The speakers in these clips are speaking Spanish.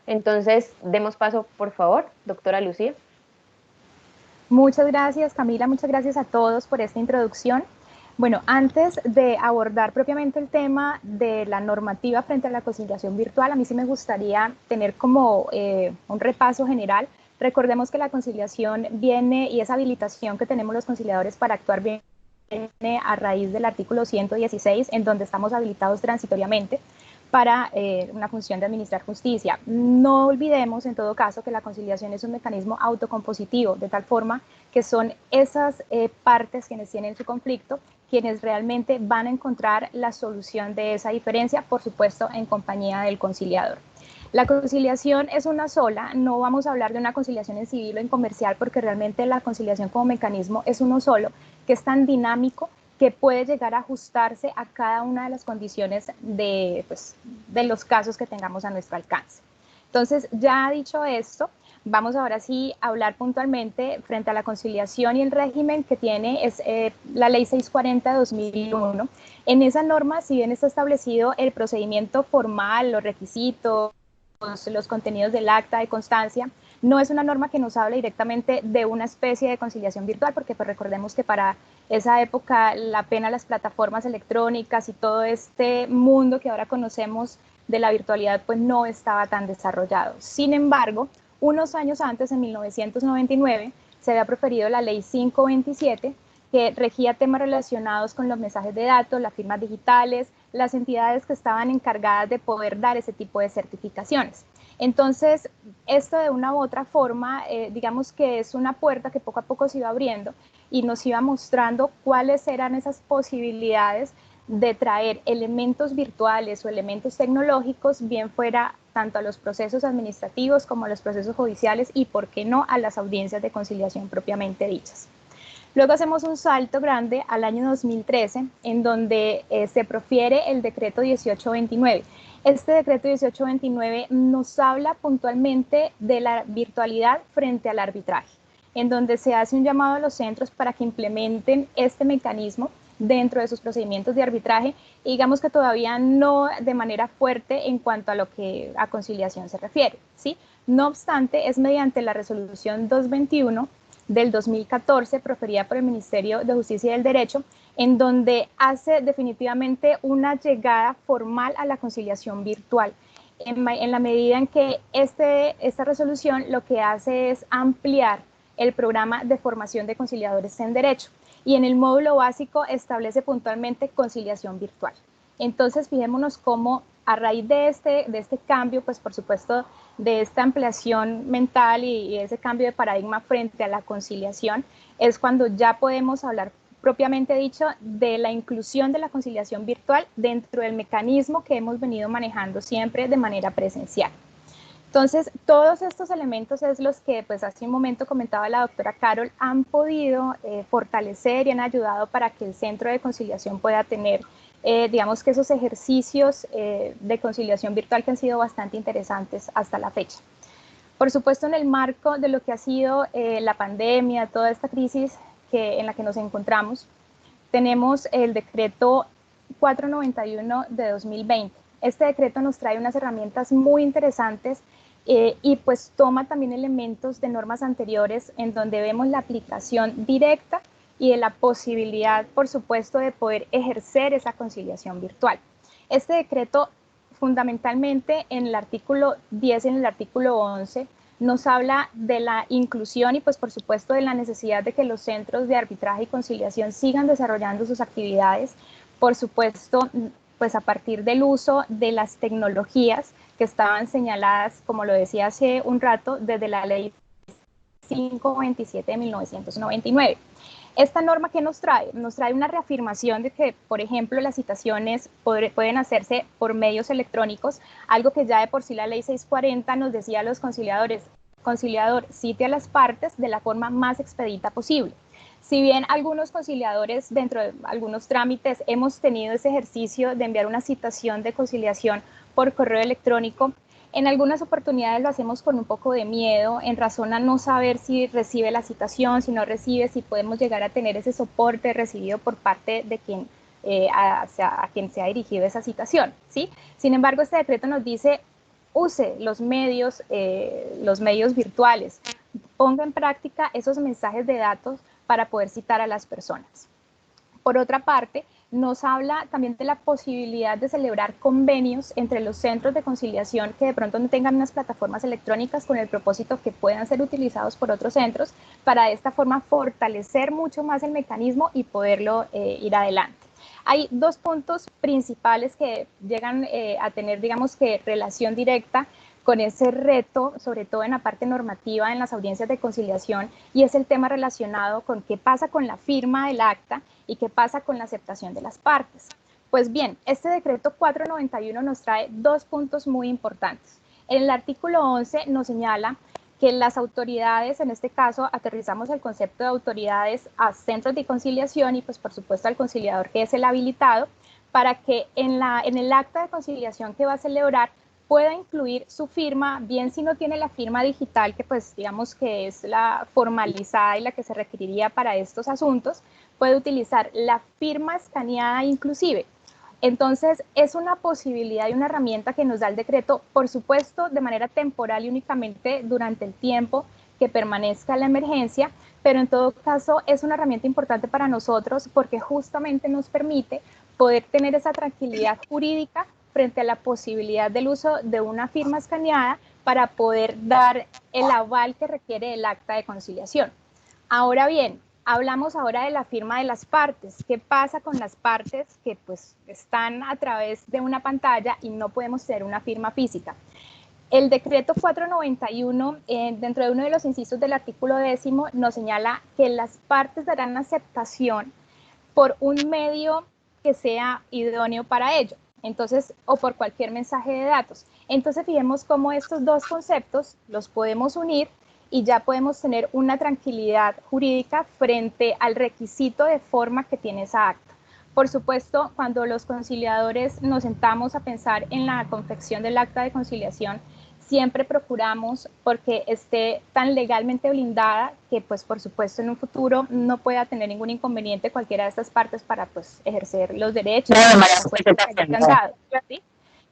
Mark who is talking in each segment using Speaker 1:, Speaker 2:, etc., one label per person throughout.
Speaker 1: Entonces, demos paso, por favor, doctora Lucía.
Speaker 2: Muchas gracias, Camila, muchas gracias a todos por esta introducción. Bueno, antes de abordar propiamente el tema de la normativa frente a la conciliación virtual, a mí sí me gustaría tener como un repaso general. Recordemos que la conciliación viene y esa habilitación que tenemos los conciliadores para actuar viene a raíz del artículo 116, en donde estamos habilitados transitoriamente para una función de administrar justicia. No olvidemos, en todo caso, que la conciliación es un mecanismo autocompositivo, de tal forma que son esas partes quienes tienen su conflicto, quienes realmente van a encontrar la solución de esa diferencia, por supuesto, en compañía del conciliador. La conciliación es una sola, no vamos a hablar de una conciliación en civil o en comercial, porque realmente la conciliación como mecanismo es uno solo, que es tan dinámico que puede llegar a ajustarse a cada una de las condiciones de los casos que tengamos a nuestro alcance. Entonces, ya dicho esto, vamos ahora sí a hablar puntualmente frente a la conciliación y el régimen que tiene es la ley 640 de 2001. En esa norma, si bien está establecido el procedimiento formal, los requisitos, los contenidos del acta de constancia, no es una norma que nos hable directamente de una especie de conciliación virtual, porque pues recordemos que para esa época la pena las plataformas electrónicas y todo este mundo que ahora conocemos de la virtualidad pues no estaba tan desarrollado. Sin embargo, unos años antes, en 1999, se había proferido la ley 527, que regía temas relacionados con los mensajes de datos, las firmas digitales, las entidades que estaban encargadas de poder dar ese tipo de certificaciones. Entonces, esto de una u otra forma, digamos que es una puerta que poco a poco se iba abriendo y nos iba mostrando cuáles eran esas posibilidades de traer elementos virtuales o elementos tecnológicos, bien fuera tanto a los procesos administrativos como a los procesos judiciales y, por qué no, a las audiencias de conciliación propiamente dichas. Luego hacemos un salto grande al año 2013, en donde se profiere el decreto 1829. Este decreto 1829 nos habla puntualmente de la virtualidad frente al arbitraje, en donde se hace un llamado a los centros para que implementen este mecanismo dentro de sus procedimientos de arbitraje, y digamos que todavía no de manera fuerte en cuanto a lo que a conciliación se refiere, ¿sí? No obstante, es mediante la resolución 221 del 2014, proferida por el Ministerio de Justicia y del Derecho, en donde hace definitivamente una llegada formal a la conciliación virtual, en la medida en que esta resolución lo que hace es ampliar el programa de formación de conciliadores en derecho, y en el módulo básico establece puntualmente conciliación virtual. Entonces, fijémonos cómo a raíz de este cambio, pues por supuesto, de esta ampliación mental y ese cambio de paradigma frente a la conciliación, es cuando ya podemos hablar propiamente dicho de la inclusión de la conciliación virtual dentro del mecanismo que hemos venido manejando siempre de manera presencial. Entonces, todos estos elementos es los que, pues hace un momento comentaba la doctora Carol, han podido fortalecer y han ayudado para que el Centro de Conciliación pueda tener, digamos que esos ejercicios de conciliación virtual que han sido bastante interesantes hasta la fecha. Por supuesto, en el marco de lo que ha sido la pandemia, toda esta crisis en la que nos encontramos, tenemos el decreto 491 de 2020. Este decreto nos trae unas herramientas muy interesantes y pues toma también elementos de normas anteriores en donde vemos la aplicación directa y de la posibilidad, por supuesto, de poder ejercer esa conciliación virtual. Este decreto, fundamentalmente en el artículo 10 y en el artículo 11, nos habla de la inclusión y pues por supuesto de la necesidad de que los centros de arbitraje y conciliación sigan desarrollando sus actividades, por supuesto, pues a partir del uso de las tecnologías que estaban señaladas, como lo decía hace un rato, desde la ley 527 de 1999. Esta norma que nos trae una reafirmación de que, por ejemplo, las citaciones pueden hacerse por medios electrónicos, algo que ya de por sí la ley 640 nos decía a los conciliadores: conciliador, cite a las partes de la forma más expedita posible. Si bien algunos conciliadores dentro de algunos trámites hemos tenido ese ejercicio de enviar una citación de conciliación por correo electrónico, en algunas oportunidades lo hacemos con un poco de miedo, en razón a no saber si recibe la citación, si no recibe, si podemos llegar a tener ese soporte recibido por parte de quien, a quien se ha dirigido esa citación, ¿sí? Sin embargo, este decreto nos dice: use los medios virtuales, ponga en práctica esos mensajes de datos para poder citar a las personas. Por otra parte, nos habla también de la posibilidad de celebrar convenios entre los centros de conciliación que de pronto no tengan unas plataformas electrónicas con el propósito que puedan ser utilizados por otros centros para de esta forma fortalecer mucho más el mecanismo y poderlo ir adelante. Hay dos puntos principales que llegan a tener, digamos que, relación directa con ese reto, sobre todo en la parte normativa, en las audiencias de conciliación, y es el tema relacionado con qué pasa con la firma del acta y qué pasa con la aceptación de las partes. Pues bien, este decreto 491 nos trae dos puntos muy importantes. En el artículo 11 nos señala que las autoridades, en este caso aterrizamos el concepto de autoridades a centros de conciliación y pues por supuesto al conciliador que es el habilitado, para que en el acta de conciliación que va a celebrar pueda incluir su firma, bien si no tiene la firma digital, que pues digamos que es la formalizada y la que se requeriría para estos asuntos, puede utilizar la firma escaneada inclusive. Entonces, es una posibilidad y una herramienta que nos da el decreto, por supuesto, de manera temporal y únicamente durante el tiempo que permanezca la emergencia, pero en todo caso es una herramienta importante para nosotros porque justamente nos permite poder tener esa tranquilidad jurídica frente a la posibilidad del uso de una firma escaneada para poder dar el aval que requiere el acta de conciliación. Ahora bien, hablamos ahora de la firma de las partes. ¿Qué pasa con las partes que pues están a través de una pantalla y no podemos tener una firma física? El decreto 491, dentro de uno de los incisos del artículo 10, nos señala que las partes darán aceptación por un medio que sea idóneo para ello. Entonces, o por cualquier mensaje de datos. Entonces, fijemos cómo estos dos conceptos los podemos unir y ya podemos tener una tranquilidad jurídica frente al requisito de forma que tiene esa acta. Por supuesto, cuando los conciliadores nos sentamos a pensar en la confección del acta de conciliación, siempre procuramos porque esté tan legalmente blindada que pues por supuesto en un futuro no pueda tener ningún inconveniente cualquiera de estas partes para pues ejercer los derechos que hayan dado, ¿sí?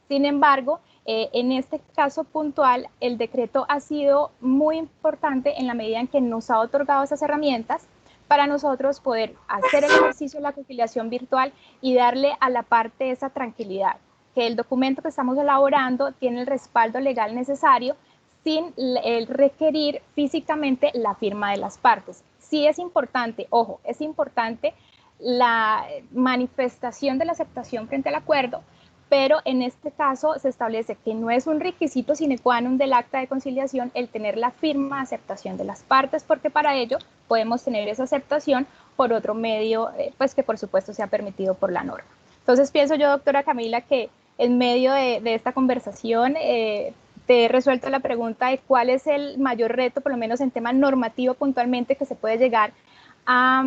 Speaker 2: Sin embargo, en este caso puntual, el decreto ha sido muy importante en la medida en que nos ha otorgado esas herramientas para nosotros poder hacer el ejercicio de la conciliación virtual y darle a la parte esa tranquilidad, que el documento que estamos elaborando tiene el respaldo legal necesario sin el requerir físicamente la firma de las partes. Sí es importante, ojo, es importante la manifestación de la aceptación frente al acuerdo, pero en este caso se establece que no es un requisito sine qua non del acta de conciliación el tener la firma de aceptación de las partes, porque para ello podemos tener esa aceptación por otro medio, pues que por supuesto sea permitido por la norma. Entonces pienso yo, doctora Camila, que en medio de esta conversación te he resuelto la pregunta de cuál es el mayor reto, por lo menos en tema normativo puntualmente, que se puede llegar a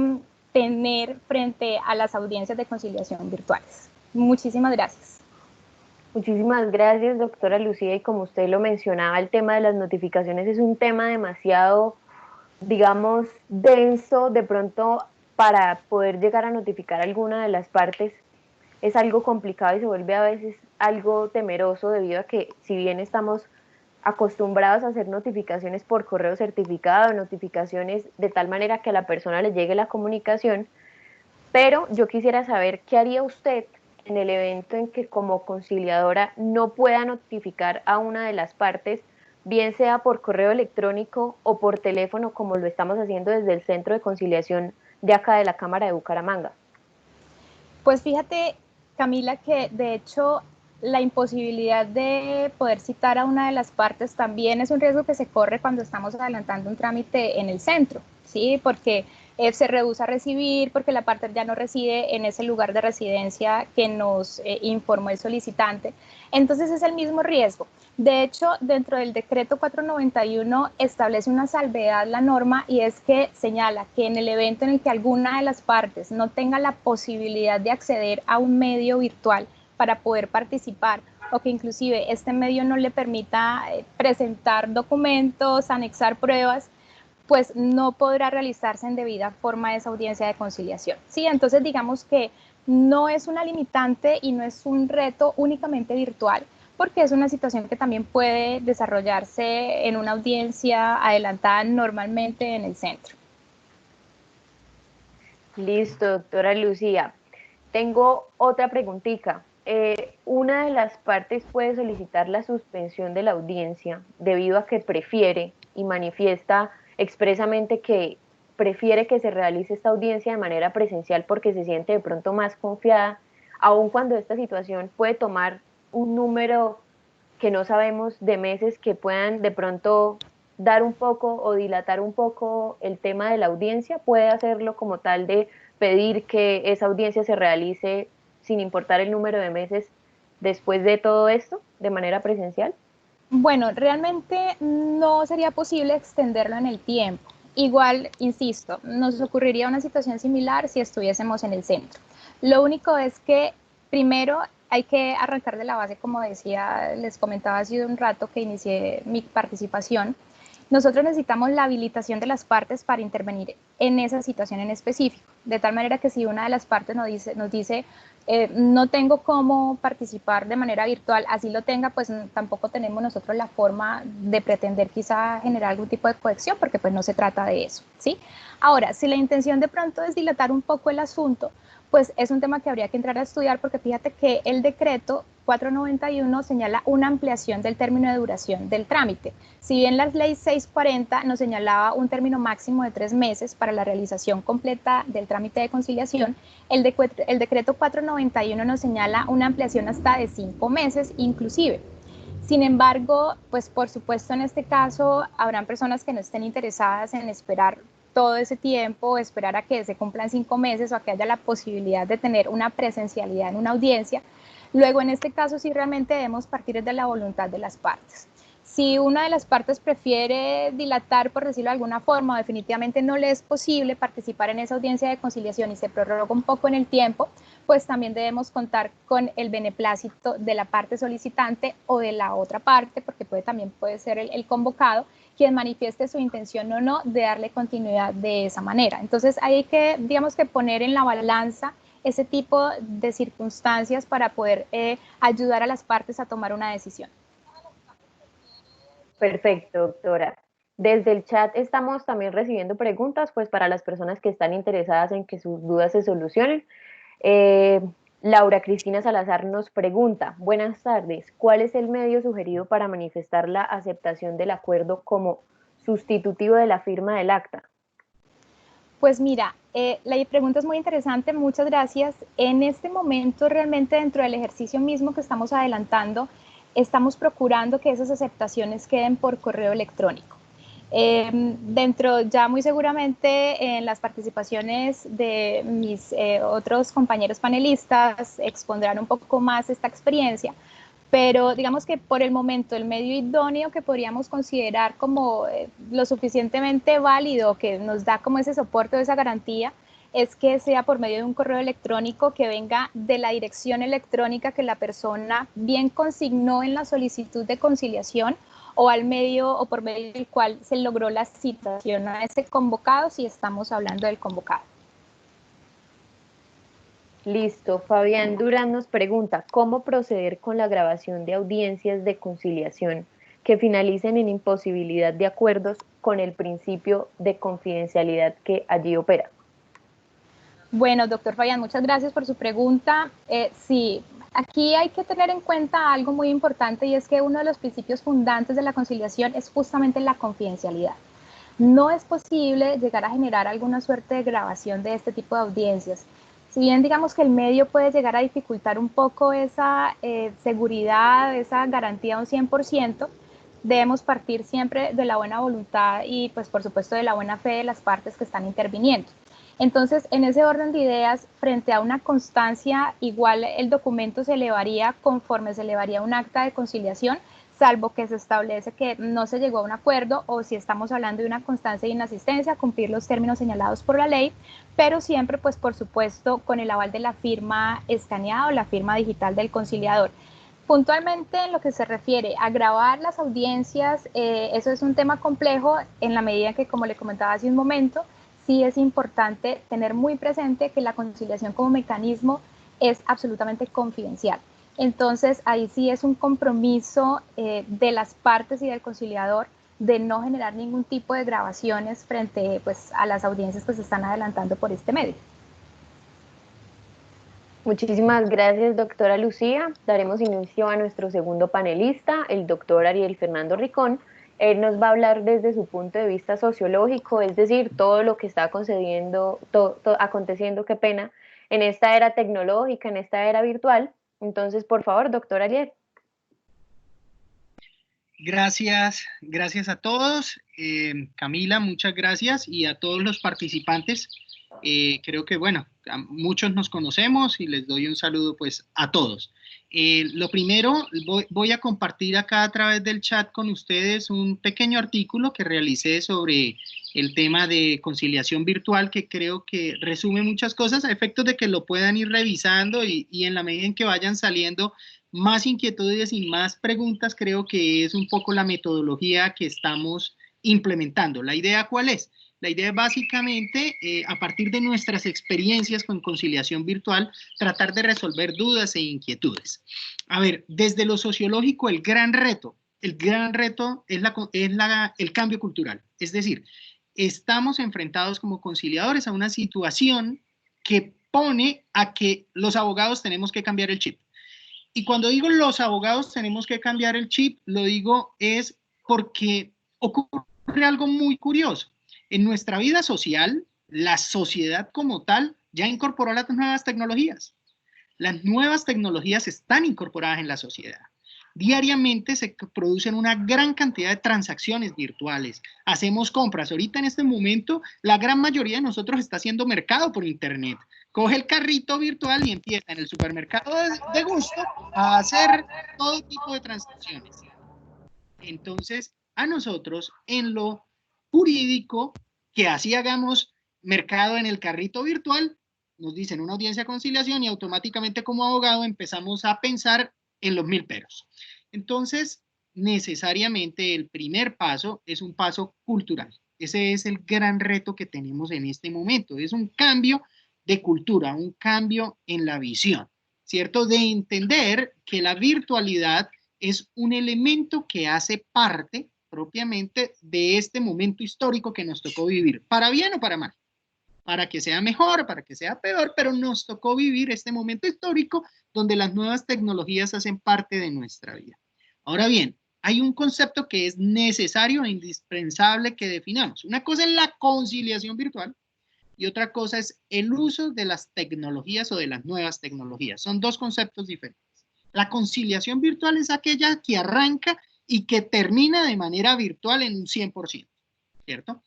Speaker 2: tener frente a las audiencias de conciliación virtuales. Muchísimas gracias.
Speaker 1: Muchísimas gracias, doctora Lucía, y como usted lo mencionaba, el tema de las notificaciones es un tema demasiado, digamos, denso, de pronto para poder llegar a notificar alguna de las partes es algo complicado y se vuelve a veces algo temeroso debido a que si bien estamos acostumbrados a hacer notificaciones por correo certificado, notificaciones de tal manera que a la persona le llegue la comunicación, pero yo quisiera saber qué haría usted en el evento en que como conciliadora no pueda notificar a una de las partes, bien sea por correo electrónico o por teléfono, como lo estamos haciendo desde el Centro de Conciliación de acá de la Cámara de Bucaramanga.
Speaker 2: Pues fíjate, Camila, que de hecho la imposibilidad de poder citar a una de las partes también es un riesgo que se corre cuando estamos adelantando un trámite en el centro, ¿sí? Porque se rehúsa a recibir, porque la parte ya no reside en ese lugar de residencia que nos informó el solicitante. Entonces es el mismo riesgo. De hecho, dentro del decreto 491 establece una salvedad la norma y es que señala que en el evento en el que alguna de las partes no tenga la posibilidad de acceder a un medio virtual para poder participar o que inclusive este medio no le permita presentar documentos, anexar pruebas, pues no podrá realizarse en debida forma esa audiencia de conciliación. Sí, entonces digamos que no es una limitante y no es un reto únicamente virtual, porque es una situación que también puede desarrollarse en una audiencia adelantada normalmente en el centro.
Speaker 1: Listo, doctora Lucía. Tengo otra preguntita. Una de las partes puede solicitar la suspensión de la audiencia debido a que prefiere y manifiesta expresamente que prefiere que se realice esta audiencia de manera presencial porque se siente de pronto más confiada, aun cuando esta situación puede tomar un número que no sabemos de meses que puedan de pronto dar un poco o dilatar un poco el tema de la audiencia, puede hacerlo como tal de pedir que esa audiencia se realice sin importar el número de meses después de todo esto, de manera presencial.
Speaker 2: Bueno, realmente no sería posible extenderlo en el tiempo. Igual, insisto, nos ocurriría una situación similar si estuviésemos en el centro. Lo único es que primero hay que arrancar de la base, como decía, les comentaba hace un rato que inicié mi participación. Nosotros necesitamos la habilitación de las partes para intervenir en esa situación en específico, de tal manera que si una de las partes nos dice no tengo cómo participar de manera virtual, así lo tenga, pues tampoco tenemos nosotros la forma de pretender quizá generar algún tipo de cohesión, porque pues no se trata de eso, ¿sí? Ahora, si la intención de pronto es dilatar un poco el asunto, pues es un tema que habría que entrar a estudiar, porque fíjate que el decreto 491 señala una ampliación del término de duración del trámite. Si bien la ley 640 nos señalaba un término máximo de 3 meses para la realización completa del trámite de conciliación, el decreto 491 nos señala una ampliación hasta de 5 meses inclusive. Sin embargo, pues por supuesto en este caso habrán personas que no estén interesadas en esperar todo ese tiempo, esperar a que se cumplan 5 meses o a que haya la posibilidad de tener una presencialidad en una audiencia. Luego, en este caso, sí realmente debemos partir de la voluntad de las partes. Si una de las partes prefiere dilatar, por decirlo de alguna forma, o definitivamente no le es posible participar en esa audiencia de conciliación y se prorroga un poco en el tiempo, pues también debemos contar con el beneplácito de la parte solicitante o de la otra parte, porque también puede ser el convocado, quien manifieste su intención o no de darle continuidad de esa manera. Entonces hay que, digamos que poner en la balanza ese tipo de circunstancias para poder ayudar a las partes a tomar una decisión.
Speaker 1: Perfecto, doctora. Desde el chat estamos también recibiendo preguntas, pues para las personas que están interesadas en que sus dudas se solucionen. Eh, Laura Cristina Salazar nos pregunta, buenas tardes, ¿cuál es el medio sugerido para manifestar la aceptación del acuerdo como sustitutivo de la firma del acta?
Speaker 2: Pues mira, la pregunta es muy interesante, muchas gracias. En este momento realmente dentro del ejercicio mismo que estamos adelantando, estamos procurando que esas aceptaciones queden por correo electrónico. Dentro ya muy seguramente en las participaciones de mis otros compañeros panelistas expondrán un poco más esta experiencia, pero digamos que por el momento el medio idóneo que podríamos considerar como lo suficientemente válido, que nos da como ese soporte o esa garantía, es que sea por medio de un correo electrónico que venga de la dirección electrónica que la persona bien consignó en la solicitud de conciliación o al medio o por medio del cual se logró la citación a ese convocado, si estamos hablando del convocado.
Speaker 1: Listo. Fabián Durán nos pregunta, ¿cómo proceder con la grabación de audiencias de conciliación que finalicen en imposibilidad de acuerdos con el principio de confidencialidad que allí opera?
Speaker 2: Bueno, doctor Fabián, muchas gracias por su pregunta. Sí, aquí hay que tener en cuenta algo muy importante y es que uno de los principios fundantes de la conciliación es justamente la confidencialidad. No es posible llegar a generar alguna suerte de grabación de este tipo de audiencias. Si bien digamos que el medio puede llegar a dificultar un poco esa seguridad, esa garantía un 100%, debemos partir siempre de la buena voluntad y pues por supuesto de la buena fe de las partes que están interviniendo. Entonces, en ese orden de ideas, frente a una constancia, igual el documento se elevaría conforme se elevaría un acta de conciliación, salvo que se establece que no se llegó a un acuerdo o si estamos hablando de una constancia de inasistencia, cumplir los términos señalados por la ley, pero siempre, pues por supuesto, con el aval de la firma escaneada o la firma digital del conciliador. Puntualmente en lo que se refiere a grabar las audiencias, eso es un tema complejo en la medida que, como le comentaba hace un momento, sí es importante tener muy presente que la conciliación como mecanismo es absolutamente confidencial. Entonces, ahí sí es un compromiso de las partes y del conciliador de no generar ningún tipo de grabaciones frente pues, a las audiencias que se están adelantando por este medio.
Speaker 1: Muchísimas gracias, doctora Lucía. Daremos inicio a nuestro segundo panelista, el doctor Ariel Fernando Ricón. Él nos va a hablar desde su punto de vista sociológico, es decir, todo lo que está aconteciendo, qué pena, en esta era tecnológica, en esta era virtual. Entonces, por favor, doctor Ariel.
Speaker 3: Gracias a todos. Camila, muchas gracias, y a todos los participantes. Creo que, bueno, a muchos nos conocemos y les doy un saludo pues a todos. Lo primero, voy a compartir acá a través del chat con ustedes un pequeño artículo que realicé sobre el tema de conciliación virtual, que creo que resume muchas cosas a efectos de que lo puedan ir revisando y en la medida en que vayan saliendo más inquietudes y más preguntas, creo que es un poco la metodología que estamos implementando. ¿La idea cuál es? La idea es básicamente, a partir de nuestras experiencias con conciliación virtual, tratar de resolver dudas e inquietudes. A ver, desde lo sociológico, el gran reto es el cambio cultural. Es decir, estamos enfrentados como conciliadores a una situación que pone a que los abogados tenemos que cambiar el chip. Y cuando digo los abogados tenemos que cambiar el chip, lo digo es porque ocurre algo muy curioso. En nuestra vida social, la sociedad como tal ya incorporó las nuevas tecnologías. Las nuevas tecnologías están incorporadas en la sociedad. Diariamente se producen una gran cantidad de transacciones virtuales. Hacemos compras. Ahorita en este momento, la gran mayoría de nosotros está haciendo mercado por internet. Coge el carrito virtual y empieza en el supermercado de gusto a hacer todo tipo de transacciones. Entonces, a nosotros, en lo jurídico, que así hagamos mercado en el carrito virtual, nos dicen una audiencia de conciliación y automáticamente como abogado empezamos a pensar en los 1000 peros. Entonces, necesariamente el primer paso es un paso cultural. Ese es el gran reto que tenemos en este momento. Es un cambio de cultura, un cambio en la visión, ¿cierto? De entender que la virtualidad es un elemento que hace parte propiamente de este momento histórico que nos tocó vivir, para bien o para mal, para que sea mejor, para que sea peor, pero nos tocó vivir este momento histórico donde las nuevas tecnologías hacen parte de nuestra vida. Ahora bien, hay un concepto que es necesario e indispensable que definamos. Una cosa es la conciliación virtual y otra cosa es el uso de las tecnologías o de las nuevas tecnologías. Son dos conceptos diferentes. La conciliación virtual es aquella que arranca y que termina de manera virtual en un 100%, ¿cierto?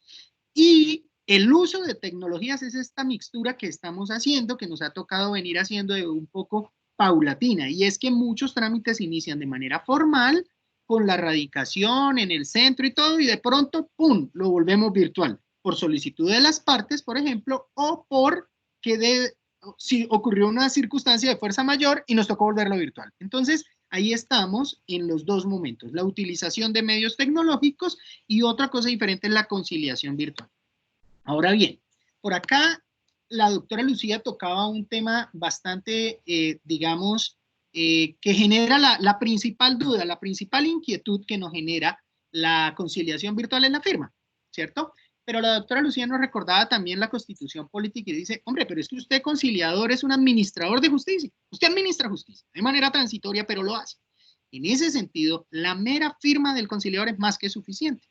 Speaker 3: Y el uso de tecnologías es esta mixtura que estamos haciendo, que nos ha tocado venir haciendo de un poco paulatina, y es que muchos trámites inician de manera formal, con la radicación en el centro y todo, y de pronto, ¡pum!, lo volvemos virtual, por solicitud de las partes, por ejemplo, o por que si ocurrió una circunstancia de fuerza mayor y nos tocó volverlo virtual. Entonces, ahí estamos en los dos momentos, la utilización de medios tecnológicos y otra cosa diferente es la conciliación virtual. Ahora bien, por acá la doctora Lucía tocaba un tema bastante, digamos, que genera la principal duda, la principal inquietud que nos genera la conciliación virtual en la firma, ¿cierto? Pero la doctora Lucía nos recordaba también la Constitución Política y dice, hombre, pero es que usted conciliador es un administrador de justicia. Usted administra justicia de manera transitoria, pero lo hace. En ese sentido, la mera firma del conciliador es más que suficiente.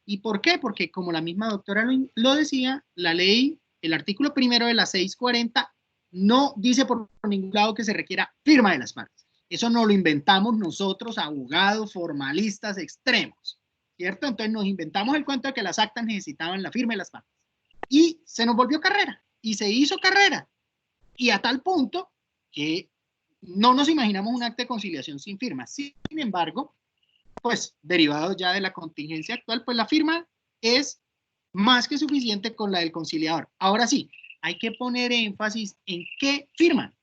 Speaker 3: ¿Y por qué? Porque como la misma doctora lo decía, la ley, el artículo primero de la 640, no dice por ningún lado que se requiera firma de las partes. Eso no lo inventamos nosotros, abogados, formalistas extremos, ¿cierto? Entonces nos inventamos el cuento de que las actas necesitaban la firma de las partes. Y se nos volvió carrera, y se hizo carrera. Y a tal punto que no nos imaginamos un acta de conciliación sin firma. Sin embargo, pues derivado ya de la contingencia actual, pues la firma es más que suficiente con la del conciliador. Ahora sí, hay que poner énfasis en qué firman.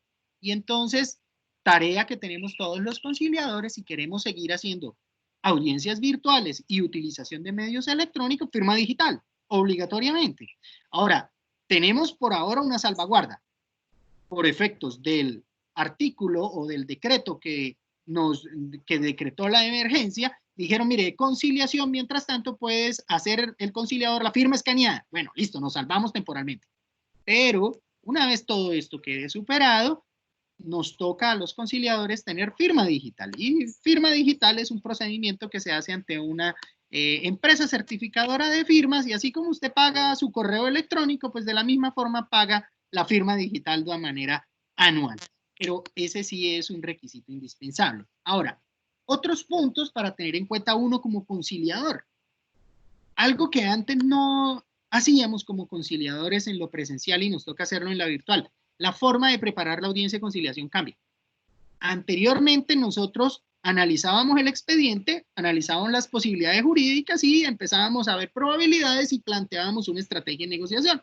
Speaker 3: Y entonces, tarea que tenemos todos los conciliadores si queremos seguir haciendo audiencias virtuales y utilización de medios electrónicos, firma digital, obligatoriamente. Ahora, tenemos por ahora una salvaguarda por efectos del artículo o del decreto que decretó la emergencia, dijeron, mire, conciliación, mientras tanto puedes hacer el conciliador la firma escaneada. Bueno, listo, nos salvamos temporalmente. Pero una vez todo esto quede superado, nos toca a los conciliadores tener firma digital. Y firma digital es un procedimiento que se hace ante una empresa certificadora de firmas, y así como usted paga su correo electrónico, pues de la misma forma paga la firma digital de manera anual. Pero ese sí es un requisito indispensable. Ahora, otros puntos para tener en cuenta uno como conciliador. Algo que antes no hacíamos como conciliadores en lo presencial y nos toca hacerlo en la virtual. La forma de preparar la audiencia de conciliación cambia. Anteriormente nosotros analizábamos el expediente, analizábamos las posibilidades jurídicas y empezábamos a ver probabilidades y planteábamos una estrategia de negociación.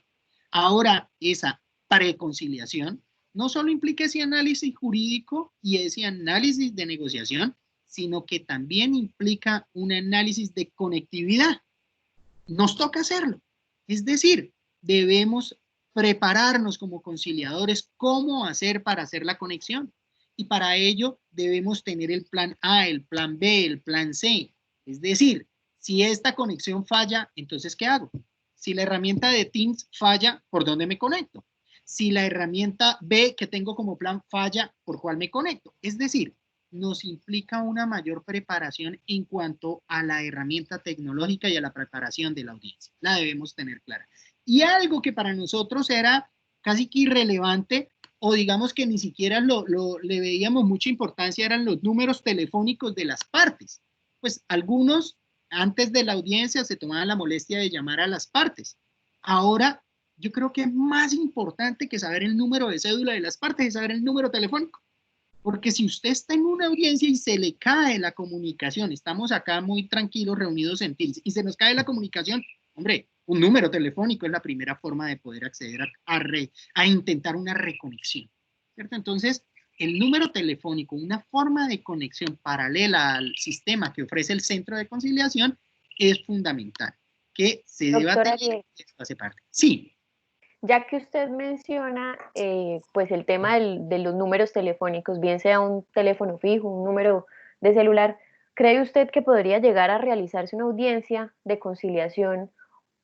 Speaker 3: Ahora esa preconciliación no solo implica ese análisis jurídico y ese análisis de negociación, sino que también implica un análisis de conectividad. Nos toca hacerlo. Es decir, debemos prepararnos como conciliadores cómo hacer para hacer la conexión. Y para ello debemos tener el plan A, el plan B, el plan C. Es decir, si esta conexión falla, entonces ¿qué hago? Si la herramienta de Teams falla, ¿por dónde me conecto? Si la herramienta B que tengo como plan falla, ¿por cuál me conecto? Es decir, nos implica una mayor preparación en cuanto a la herramienta tecnológica y a la preparación de la audiencia. La debemos tener clara. Y algo que para nosotros era casi que irrelevante, o digamos que ni siquiera le veíamos mucha importancia, eran los números telefónicos de las partes. Pues algunos antes de la audiencia se tomaban la molestia de llamar a las partes. Ahora yo creo que es más importante que saber el número de cédula de las partes es saber el número telefónico. Porque si usted está en una audiencia y se le cae la comunicación, estamos acá muy tranquilos reunidos en Teams y se nos cae la comunicación, hombre, un número telefónico es la primera forma de poder acceder a intentar una reconexión, ¿cierto? Entonces, el número telefónico, una forma de conexión paralela al sistema que ofrece el centro de conciliación, es fundamental, que se deba tener, esto hace parte. Sí.
Speaker 1: Ya que usted menciona pues el tema de los números telefónicos, bien sea un teléfono fijo, un número de celular, ¿cree usted que podría llegar a realizarse una audiencia de conciliación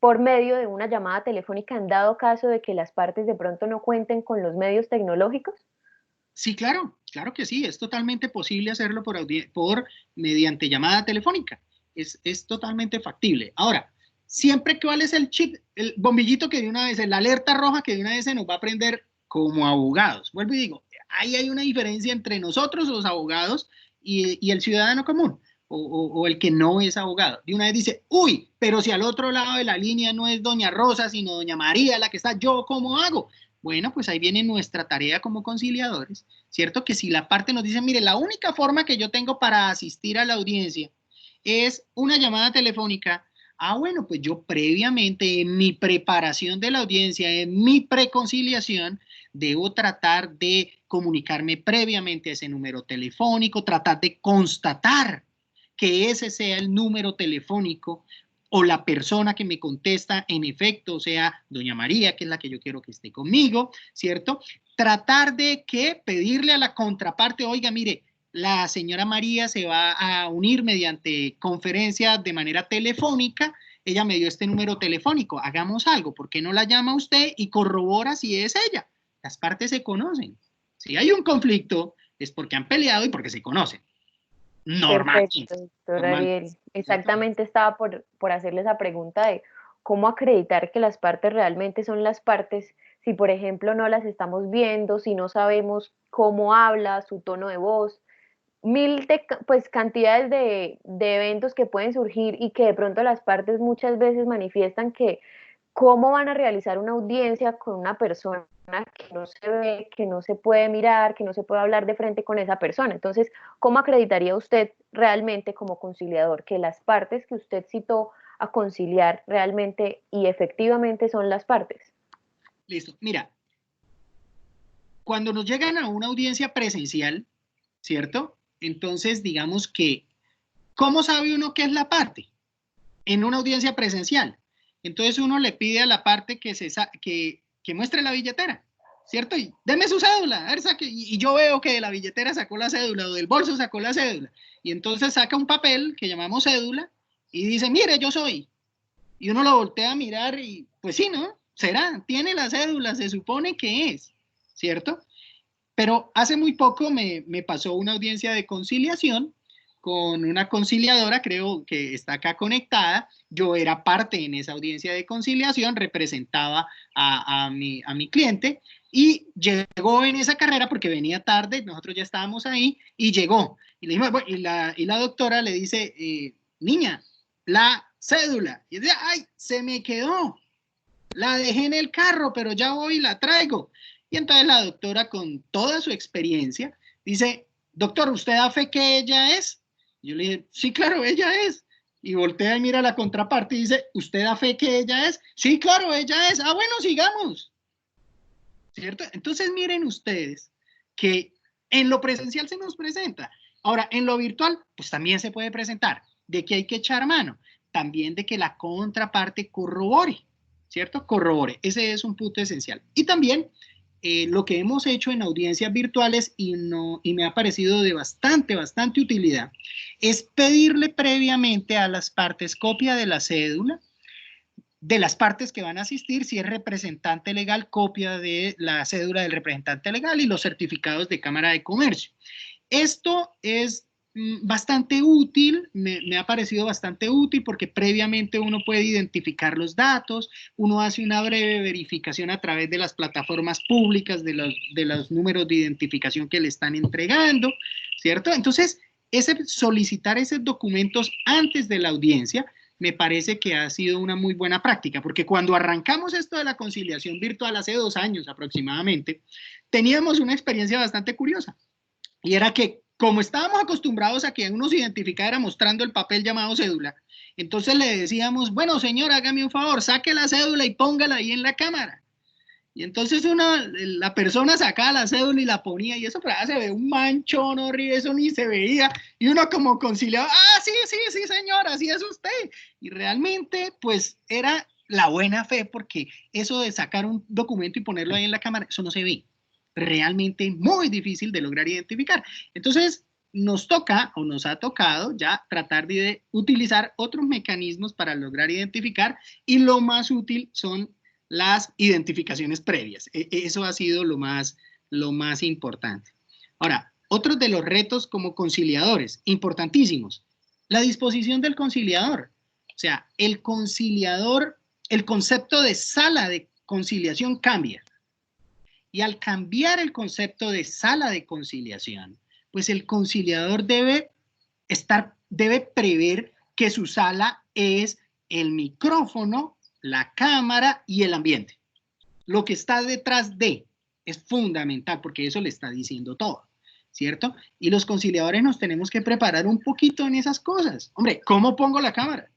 Speaker 1: por medio de una llamada telefónica en dado caso de que las partes de pronto no cuenten con los medios tecnológicos?
Speaker 3: Sí, claro, claro que sí, es totalmente posible hacerlo mediante llamada telefónica, es totalmente factible. Ahora, siempre cuál es el chip, el bombillito que de una vez, la alerta roja que de una vez se nos va a prender como abogados. Vuelvo y digo, ahí hay una diferencia entre nosotros los abogados y el ciudadano común o el que no es abogado. De una vez dice, uy, pero si al otro lado de la línea no es doña Rosa, sino doña María la que está, ¿yo cómo hago? Bueno, pues ahí viene nuestra tarea como conciliadores, ¿cierto? Que si la parte nos dice, mire, la única forma que yo tengo para asistir a la audiencia es una llamada telefónica. Ah, bueno, pues yo previamente en mi preparación de la audiencia, en mi preconciliación, debo tratar de comunicarme previamente a ese número telefónico, tratar de constatar que ese sea el número telefónico o la persona que me contesta en efecto sea doña María, que es la que yo quiero que esté conmigo, ¿cierto? Tratar de pedirle a la contraparte, oiga, mire, la señora María se va a unir mediante conferencia de manera telefónica, ella me dio este número telefónico, hagamos algo, ¿por qué no la llama usted y corrobora si es ella? Las partes se conocen. Si hay un conflicto es porque han peleado y porque se conocen. Normalmente.
Speaker 1: Perfecto, doctor Ariel. Exactamente estaba por hacerle esa pregunta de cómo acreditar que las partes realmente son las partes, si por ejemplo no las estamos viendo, si no sabemos cómo habla, su tono de voz, pues cantidades de eventos que pueden surgir y que de pronto las partes muchas veces manifiestan que cómo van a realizar una audiencia con una persona que no se ve, que no se puede mirar, que no se puede hablar de frente con esa persona. Entonces, ¿cómo acreditaría usted realmente como conciliador que las partes que usted citó a conciliar realmente y efectivamente son las partes?
Speaker 3: Listo. Mira, cuando nos llegan a una audiencia presencial, ¿cierto? Entonces, digamos que, ¿cómo sabe uno qué es la parte? En una audiencia presencial. Entonces uno le pide a la parte que muestre la billetera. ¿cierto? Y deme su cédula, a ver, saque. Y yo veo que de la billetera sacó la cédula o del bolso sacó la cédula. Y entonces saca un papel que llamamos cédula y dice, mire, yo soy. Y uno lo voltea a mirar y, pues sí, ¿no? Será, tiene la cédula, se supone que es, ¿cierto? Pero hace muy poco me pasó una audiencia de conciliación con una conciliadora, creo que está acá conectada. Yo era parte en esa audiencia de conciliación, representaba a mi cliente y llegó en esa carrera porque venía tarde, nosotros ya estábamos ahí y llegó. Y, le dijimos, bueno, y la doctora le dice, niña, la cédula. Y dice, ay, se me quedó. La dejé en el carro, pero ya voy y la traigo. Y entonces la doctora, con toda su experiencia, dice, doctor, ¿usted da fe que ella es? Y yo le dije, sí, claro, ella es. Y voltea y mira la contraparte y dice, ¿usted da fe que ella es? Sí, claro, ella es. Ah, bueno, sigamos. ¿Cierto? Entonces miren ustedes que en lo presencial se nos presenta. Ahora, en lo virtual, pues también se puede presentar. ¿De qué hay que echar mano? También de que la contraparte corrobore, ¿cierto? Corrobore. Ese es un punto esencial. Y también lo que hemos hecho en audiencias virtuales y me ha parecido de bastante utilidad, es pedirle previamente a las partes copia de la cédula, de las partes que van a asistir, si es representante legal, copia de la cédula del representante legal y los certificados de Cámara de Comercio. Esto es bastante útil, me ha parecido bastante útil porque previamente uno puede identificar los datos, uno hace una breve verificación a través de las plataformas públicas de los números de identificación que le están entregando, ¿cierto? Entonces, solicitar esos documentos antes de la audiencia me parece que ha sido una muy buena práctica, porque cuando arrancamos esto de la conciliación virtual hace 2 años aproximadamente, teníamos una experiencia bastante curiosa, y era que como estábamos acostumbrados a que uno se identificara mostrando el papel llamado cédula, entonces le decíamos, bueno, señor, hágame un favor, saque la cédula y póngala ahí en la cámara. Y entonces la persona sacaba la cédula y la ponía, y eso se ve un manchón horrible, eso ni se veía, y uno como conciliado, sí, señor, así es usted. Y realmente, pues, era la buena fe, porque eso de sacar un documento y ponerlo ahí en la cámara, eso no se ve. Realmente muy difícil de lograr identificar. Entonces, nos toca o nos ha tocado ya tratar de utilizar otros mecanismos para lograr identificar, y lo más útil son las identificaciones previas. Eso ha sido lo más importante. Ahora, otros de los retos como conciliadores, importantísimos, la disposición del conciliador. O sea, el conciliador, el concepto de sala de conciliación cambia. Y al cambiar el concepto de sala de conciliación, pues el conciliador debe prever que su sala es el micrófono, la cámara y el ambiente. Lo que está detrás de es fundamental, porque eso le está diciendo todo, ¿cierto? Y los conciliadores nos tenemos que preparar un poquito en esas cosas. Hombre, ¿cómo pongo la cámara?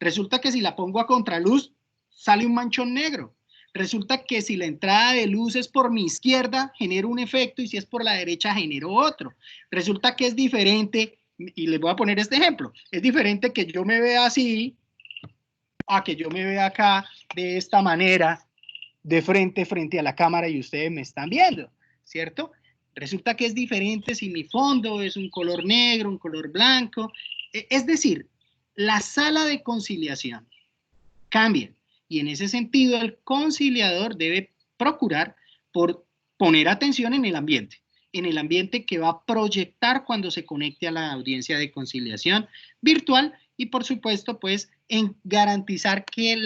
Speaker 3: Resulta que si la pongo a contraluz, sale un manchón negro. Resulta que si la entrada de luz es por mi izquierda, genero un efecto, y si es por la derecha, genero otro. Resulta que es diferente, y les voy a poner este ejemplo, es diferente que yo me vea así a que yo me vea acá de esta manera, de frente a la cámara, y ustedes me están viendo, ¿cierto? Resulta que es diferente si mi fondo es un color negro, un color blanco. Es decir, la sala de conciliación cambia, y en ese sentido el conciliador debe procurar por poner atención en el ambiente que va a proyectar cuando se conecte a la audiencia de conciliación virtual, y por supuesto, pues, en garantizar que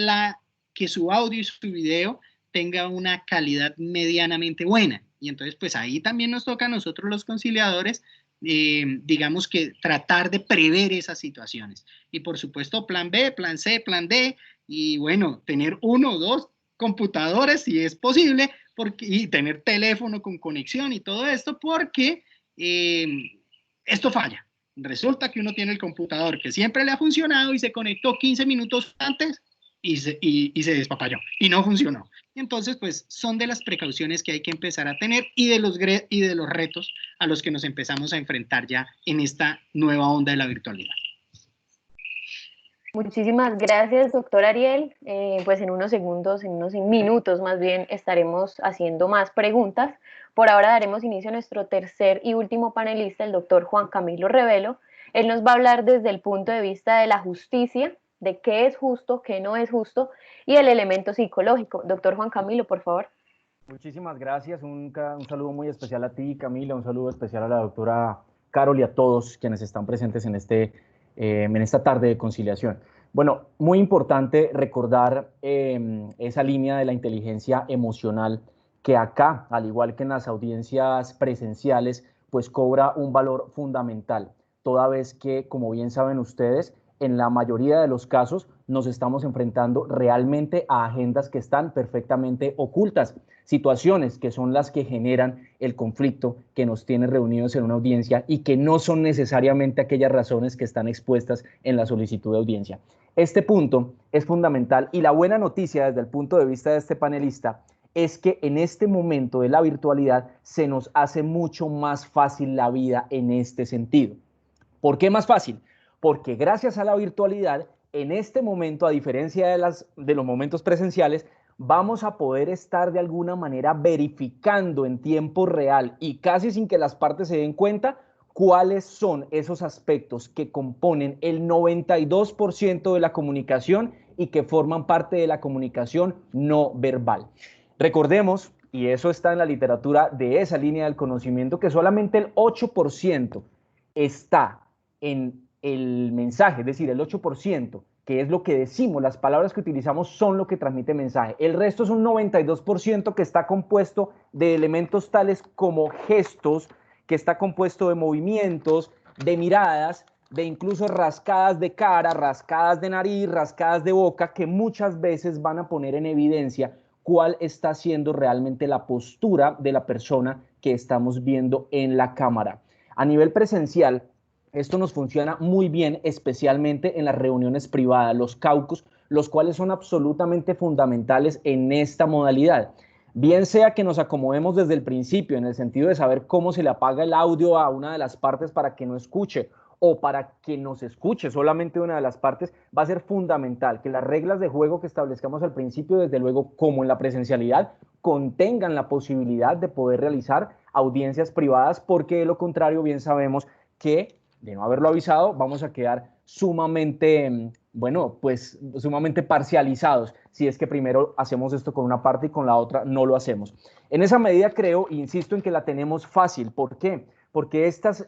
Speaker 3: su audio y su video tenga una calidad medianamente buena. Y entonces, pues, ahí también nos toca a nosotros los conciliadores, digamos que tratar de prever esas situaciones. Y por supuesto, plan B, plan C, plan D, y bueno, tener 1 o 2 computadores si es posible, y tener teléfono con conexión y todo esto, porque esto falla. Resulta que uno tiene el computador que siempre le ha funcionado y se conectó 15 minutos antes y se despapalló y no funcionó. Y entonces, pues, son de las precauciones que hay que empezar a tener, y de los retos a los que nos empezamos a enfrentar ya en esta nueva onda de la virtualidad.
Speaker 1: Muchísimas gracias, doctor Ariel. Pues en unos segundos, en unos minutos más bien, estaremos haciendo más preguntas. Por ahora daremos inicio a nuestro tercer y último panelista, el doctor Juan Camilo Revelo. Él nos va a hablar desde el punto de vista de la justicia, de qué es justo, qué no es justo y el elemento psicológico. Doctor Juan Camilo, por favor.
Speaker 4: Muchísimas gracias, un saludo muy especial a ti, Camila, un saludo especial a la doctora Carol y a todos quienes están presentes en esta tarde de conciliación. Bueno, muy importante recordar esa línea de la inteligencia emocional que acá, al igual que en las audiencias presenciales, pues cobra un valor fundamental, toda vez que, como bien saben ustedes, en la mayoría de los casos nos estamos enfrentando realmente a agendas que están perfectamente ocultas, situaciones que son las que generan el conflicto que nos tiene reunidos en una audiencia y que no son necesariamente aquellas razones que están expuestas en la solicitud de audiencia. Este punto es fundamental y la buena noticia desde el punto de vista de este panelista es que en este momento de la virtualidad se nos hace mucho más fácil la vida en este sentido. ¿Por qué más fácil? Porque gracias a la virtualidad, en este momento, a diferencia de los momentos presenciales, vamos a poder estar de alguna manera verificando en tiempo real y casi sin que las partes se den cuenta cuáles son esos aspectos que componen el 92% de la comunicación y que forman parte de la comunicación no verbal. Recordemos, y eso está en la literatura de esa línea del conocimiento, que solamente el 8% está en el mensaje, es decir, el 8%, que es lo que decimos, las palabras que utilizamos son lo que transmite mensaje. El resto es un 92% que está compuesto de elementos tales como gestos, que está compuesto de movimientos, de miradas, de incluso rascadas de cara, rascadas de nariz, rascadas de boca, que muchas veces van a poner en evidencia cuál está siendo realmente la postura de la persona que estamos viendo en la cámara. A nivel presencial, esto nos funciona muy bien, especialmente en las reuniones privadas, los caucus, los cuales son absolutamente fundamentales en esta modalidad. Bien sea que nos acomodemos desde el principio, en el sentido de saber cómo se le apaga el audio a una de las partes para que no escuche, o para que nos escuche solamente una de las partes, va a ser fundamental que las reglas de juego que establezcamos al principio, desde luego, como en la presencialidad, contengan la posibilidad de poder realizar audiencias privadas, porque de lo contrario, bien sabemos que de no haberlo avisado, vamos a quedar sumamente, bueno, pues sumamente parcializados si es que primero hacemos esto con una parte y con la otra no lo hacemos. En esa medida creo, insisto en que la tenemos fácil. ¿Por qué? Porque estas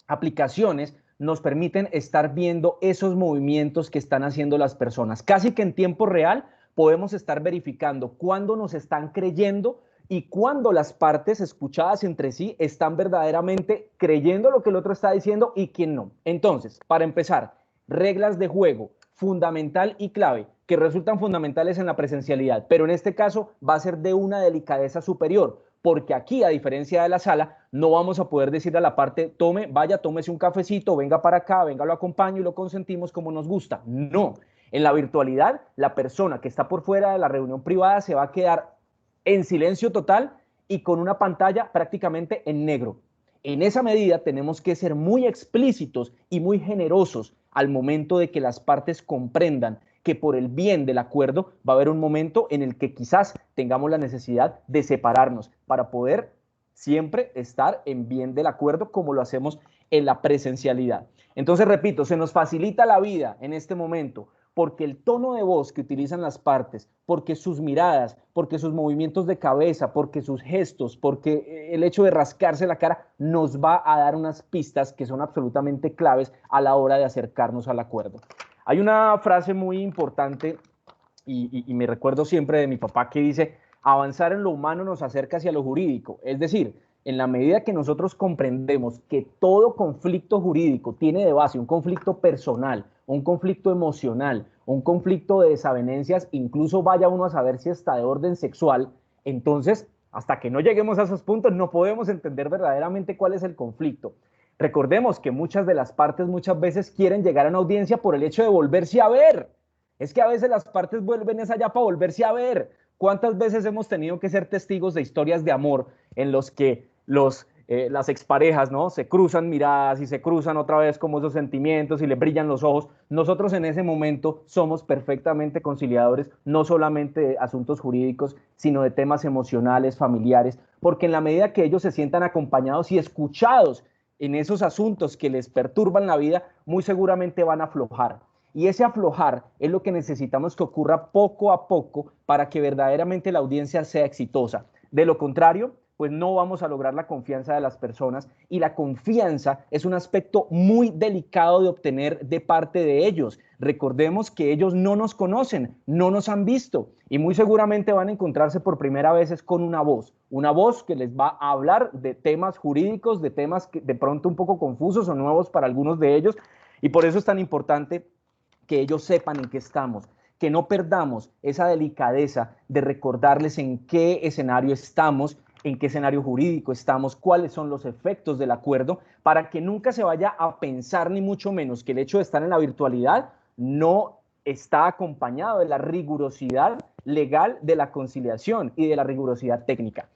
Speaker 4: aplicaciones nos permiten estar viendo esos movimientos que están haciendo las personas. Casi que en tiempo real podemos estar verificando cuándo nos están creyendo y cuando las partes escuchadas entre sí están verdaderamente creyendo lo que el otro está diciendo y quién no. Entonces, para empezar, reglas de juego fundamental y clave que resultan fundamentales en la presencialidad, pero en este caso va a ser de una delicadeza superior, porque aquí, a diferencia de la sala, no vamos a poder decir a la parte, vaya, tómese un cafecito, venga para acá, venga, lo acompaño y lo consentimos como nos gusta. No, en la virtualidad, la persona que está por fuera de la reunión privada se va a quedar en silencio total y con una pantalla prácticamente en negro. En esa medida tenemos que ser muy explícitos y muy generosos al momento de que las partes comprendan que por el bien del acuerdo va a haber un momento en el que quizás tengamos la necesidad de separarnos para poder siempre estar en bien del acuerdo como lo hacemos en la presencialidad. Entonces, repito, se nos facilita la vida en este momento porque el tono de voz que utilizan las partes, porque sus miradas, porque sus movimientos de cabeza, porque sus gestos, porque el hecho de rascarse la cara nos va a dar unas pistas que son absolutamente claves a la hora de acercarnos al acuerdo. Hay una frase muy importante y me recuerdo siempre de mi papá que dice, avanzar en lo humano nos acerca hacia lo jurídico. Es decir, en la medida que nosotros comprendemos que todo conflicto jurídico tiene de base un conflicto personal, un conflicto emocional, un conflicto de desavenencias, incluso vaya uno a saber si está de orden sexual, entonces, hasta que no lleguemos a esos puntos, no podemos entender verdaderamente cuál es el conflicto. Recordemos que muchas de las partes muchas veces quieren llegar a una audiencia por el hecho de volverse a ver. Es que a veces las partes vuelven es allá para volverse a ver. ¿Cuántas veces hemos tenido que ser testigos de historias de amor en los que los las exparejas, ¿no? Se cruzan miradas y se cruzan otra vez como esos sentimientos y le brillan los ojos. Nosotros en ese momento somos perfectamente conciliadores, no solamente de asuntos jurídicos, sino de temas emocionales, familiares, porque en la medida que ellos se sientan acompañados y escuchados en esos asuntos que les perturban la vida, muy seguramente van a aflojar. Y ese aflojar es lo que necesitamos que ocurra poco a poco para que verdaderamente la audiencia sea exitosa. De lo contrario, pues no vamos a lograr la confianza de las personas, y la confianza es un aspecto muy delicado de obtener de parte de ellos. Recordemos que ellos no nos conocen, no nos han visto, y muy seguramente van a encontrarse por primera vez con una voz que les va a hablar de temas jurídicos, de temas que de pronto un poco confusos o nuevos para algunos de ellos, y por eso es tan importante que ellos sepan en qué estamos, que no perdamos esa delicadeza de recordarles en qué escenario estamos, en qué escenario jurídico estamos, cuáles son los efectos del acuerdo, para que nunca se vaya a pensar, ni mucho menos, que el hecho de estar en la virtualidad no está acompañado de la rigurosidad legal de la conciliación y de la rigurosidad técnica.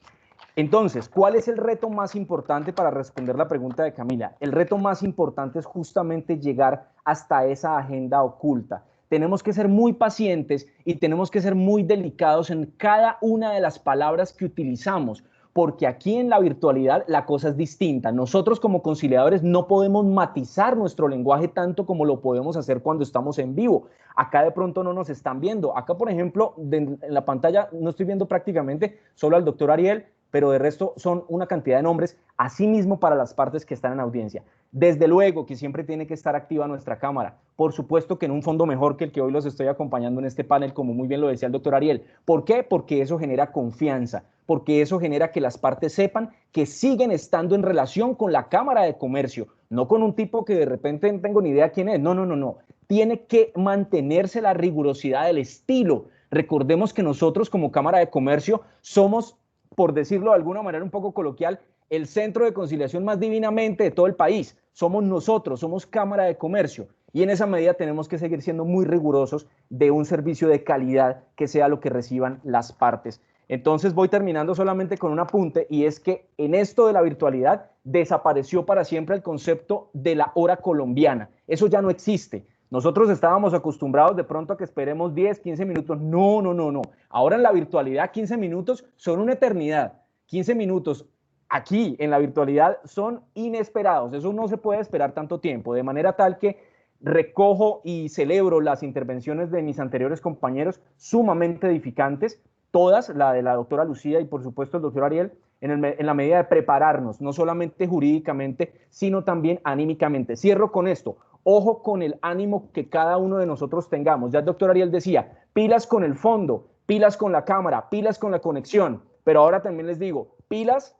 Speaker 4: Entonces, ¿cuál es el reto más importante para responder la pregunta de Camila? El reto más importante es justamente llegar hasta esa agenda oculta. Tenemos que ser muy pacientes y tenemos que ser muy delicados en cada una de las palabras que utilizamos, porque aquí en la virtualidad la cosa es distinta. Nosotros como conciliadores no podemos matizar nuestro lenguaje tanto como lo podemos hacer cuando estamos en vivo. Acá de pronto no nos están viendo. Acá, por ejemplo, en la pantalla no estoy viendo prácticamente solo al doctor Ariel, pero de resto son una cantidad de nombres, así mismo para las partes que están en audiencia. Desde luego que siempre tiene que estar activa nuestra cámara. Por supuesto que en un fondo mejor que el que hoy los estoy acompañando en este panel, como muy bien lo decía el doctor Ariel. ¿Por qué? Porque eso genera confianza, porque eso genera que las partes sepan que siguen estando en relación con la Cámara de Comercio, no con un tipo que de repente no tengo ni idea quién es. No, no, no, no. Tiene que mantenerse la rigurosidad del estilo. Recordemos que nosotros como Cámara de Comercio somos, por decirlo de alguna manera un poco coloquial, el centro de conciliación más divinamente de todo el país. Somos nosotros, somos Cámara de Comercio, y en esa medida tenemos que seguir siendo muy rigurosos de un servicio de calidad que sea lo que reciban las partes. Entonces voy terminando solamente con un apunte, y es que en esto de la virtualidad desapareció para siempre el concepto de la hora colombiana. Eso ya no existe. Nosotros estábamos acostumbrados de pronto a que esperemos 10, 15 minutos. No, no, no, no. Ahora en la virtualidad 15 minutos son una eternidad. 15 minutos aquí en la virtualidad son inesperados. Eso no se puede esperar tanto tiempo, de manera tal que recojo y celebro las intervenciones de mis anteriores compañeros, sumamente edificantes, todas, la de la doctora Lucía y por supuesto el doctor Ariel, en la medida de prepararnos, no solamente jurídicamente, sino también anímicamente. Cierro con esto. Ojo con el ánimo que cada uno de nosotros tengamos. Ya el doctor Ariel decía, pilas con el fondo, pilas con la cámara, pilas con la conexión, pero ahora también les digo, pilas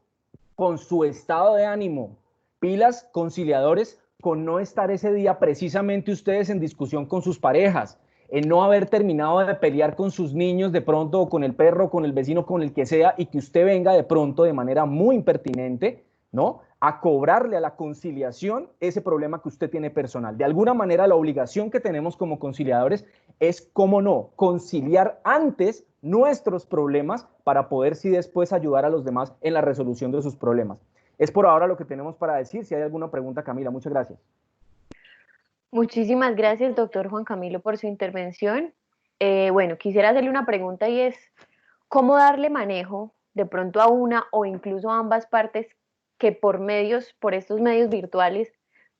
Speaker 4: con su estado de ánimo, pilas conciliadores con no estar ese día precisamente ustedes en discusión con sus parejas, en no haber terminado de pelear con sus niños de pronto, o con el perro, con el vecino, con el que sea, y que usted venga de pronto de manera muy impertinente, ¿no?, a cobrarle a la conciliación ese problema que usted tiene personal. De alguna manera la obligación que tenemos como conciliadores es, cómo no, conciliar antes nuestros problemas para poder sí después ayudar a los demás en la resolución de sus problemas. Es por ahora lo que tenemos para decir. Si hay alguna pregunta, Camila, muchas gracias.
Speaker 1: Muchísimas gracias, doctor Juan Camilo, por su intervención. Bueno, quisiera hacerle una pregunta, y es, ¿cómo darle manejo de pronto a una o incluso a ambas partes que por estos medios virtuales,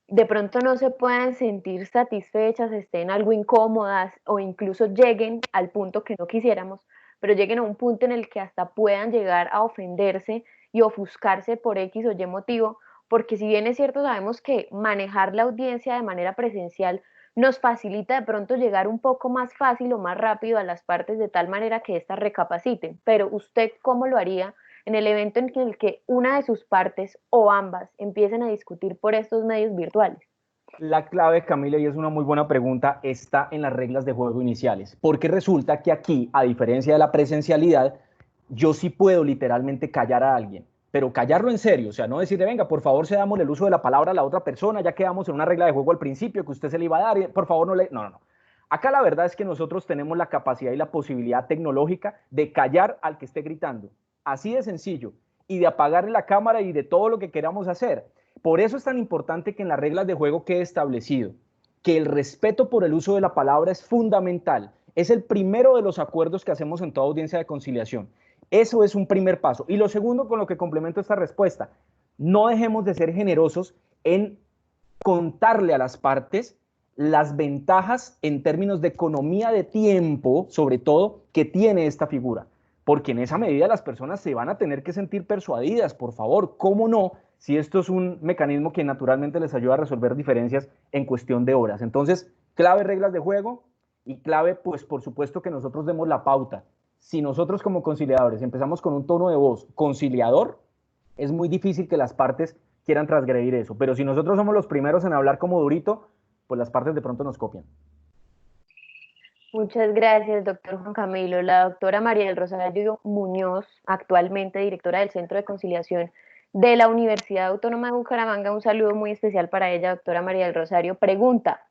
Speaker 1: de pronto no se puedan sentir satisfechas, estén algo incómodas o incluso lleguen al punto que no quisiéramos, pero lleguen a un punto en el que hasta puedan llegar a ofenderse y ofuscarse por X o Y motivo? Porque si bien es cierto, sabemos que manejar la audiencia de manera presencial nos facilita de pronto llegar un poco más fácil o más rápido a las partes de tal manera que éstas recapaciten, pero ¿usted cómo lo haría en el evento en el que una de sus partes o ambas empiecen a discutir por estos medios virtuales?
Speaker 4: La clave, Camila, y es una muy buena pregunta, está en las reglas de juego iniciales, porque resulta que aquí, a diferencia de la presencialidad, yo sí puedo literalmente callar a alguien, pero callarlo en serio, o sea, no decirle, venga, por favor, cedamos el uso de la palabra a la otra persona, ya quedamos en una regla de juego al principio que usted se le iba a dar, y por favor no le... No, no, no. Acá la verdad es que nosotros tenemos la capacidad y la posibilidad tecnológica de callar al que esté gritando. Así de sencillo. y de apagarle la cámara y de todo lo que queramos hacer. Por eso es tan importante que en las reglas de juego quede establecido que el respeto por el uso de la palabra es fundamental. Es el primero de los acuerdos que hacemos en toda audiencia de conciliación. Eso es un primer paso. Y lo segundo, con lo que complemento esta respuesta, no dejemos de ser generosos en contarle a las partes las ventajas en términos de economía de tiempo, sobre todo, que tiene esta figura. Porque en esa medida las personas se van a tener que sentir persuadidas, por favor, ¿cómo no? Si esto es un mecanismo que naturalmente les ayuda a resolver diferencias en cuestión de horas. Entonces, clave reglas de juego y clave, pues, por supuesto que nosotros demos la pauta. Si nosotros como conciliadores empezamos con un tono de voz conciliador, es muy difícil que las partes quieran transgredir eso. Pero si nosotros somos los primeros en hablar como durito, pues las partes de pronto nos copian.
Speaker 1: Muchas gracias, doctor Juan Camilo. La doctora María del Rosario Muñoz, actualmente directora del Centro de Conciliación de la Universidad Autónoma de Bucaramanga, un saludo muy especial para ella, doctora María del Rosario. Pregunta,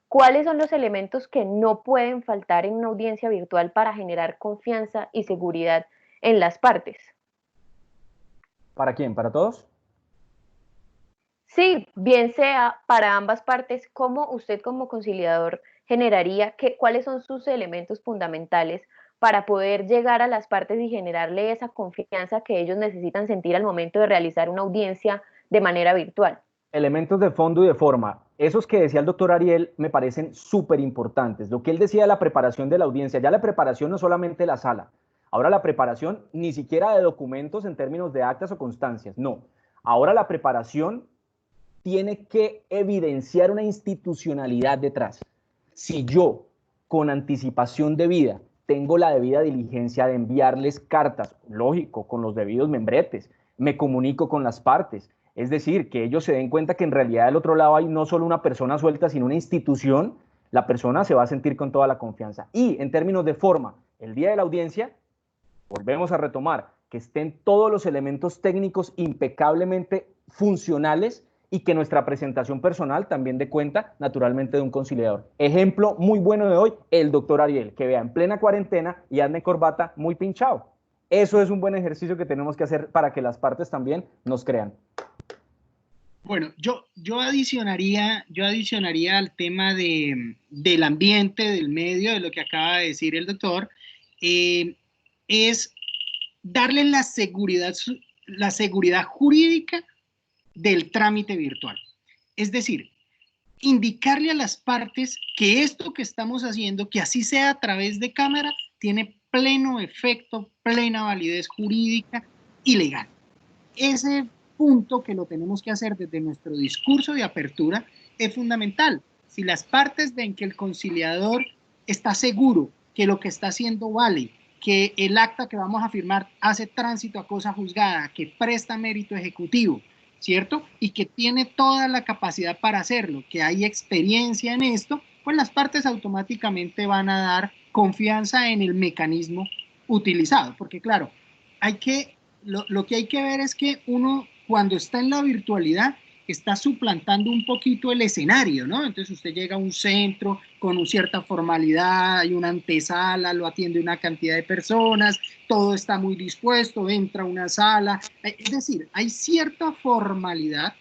Speaker 1: ¿cuáles son los elementos que no pueden faltar en una audiencia virtual para generar confianza y seguridad en las partes?
Speaker 4: ¿Para quién? ¿Para todos?
Speaker 1: Sí, bien sea para ambas partes, ¿cómo usted como conciliador generaría, cuáles son sus elementos fundamentales para poder llegar a las partes y generarle esa confianza que ellos necesitan sentir al momento de realizar una audiencia de manera virtual?
Speaker 4: Elementos de fondo y de forma. Esos que decía el doctor Ariel me parecen súper importantes. Lo que él decía de la preparación de la audiencia, ya la preparación no solamente la sala, ahora la preparación ni siquiera de documentos en términos de actas o constancias, no. Ahora la preparación tiene que evidenciar una institucionalidad detrás. Si yo, con anticipación debida, tengo la debida diligencia de enviarles cartas, lógico, con los debidos membretes, me comunico con las partes, es decir, que ellos se den cuenta que en realidad del otro lado hay no solo una persona suelta, sino una institución, la persona se va a sentir con toda la confianza. Y en términos de forma, el día de la audiencia, volvemos a retomar, que estén todos los elementos técnicos impecablemente funcionales y que nuestra presentación personal también dé cuenta naturalmente de un conciliador. Ejemplo muy bueno de hoy, el doctor Ariel, que vea en plena cuarentena y anda en corbata muy pinchado. Eso es un buen ejercicio que tenemos que hacer para que las partes también nos crean.
Speaker 3: Bueno, yo adicionaría al tema del ambiente, del medio, de lo que acaba de decir el doctor, es darle la seguridad jurídica del trámite virtual. Es decir, indicarle a las partes que esto que estamos haciendo, que así sea a través de cámara, tiene pleno efecto, plena validez jurídica y legal. Ese punto que lo tenemos que hacer desde nuestro discurso de apertura es fundamental. Si las partes ven que el conciliador está seguro que lo que está haciendo vale, que el acta que vamos a firmar hace tránsito a cosa juzgada, que presta mérito ejecutivo, ¿cierto? Y que tiene toda la capacidad para hacerlo, que hay experiencia en esto, pues las partes automáticamente van a dar confianza en el mecanismo utilizado. Porque claro, lo que hay que ver es que uno cuando está en la virtualidad está suplantando un poquito el escenario, ¿no? Entonces usted llega a un centro con cierta formalidad, hay una antesala, lo atiende una cantidad de personas, todo está muy dispuesto, entra a una sala, es decir, hay cierta formalidad,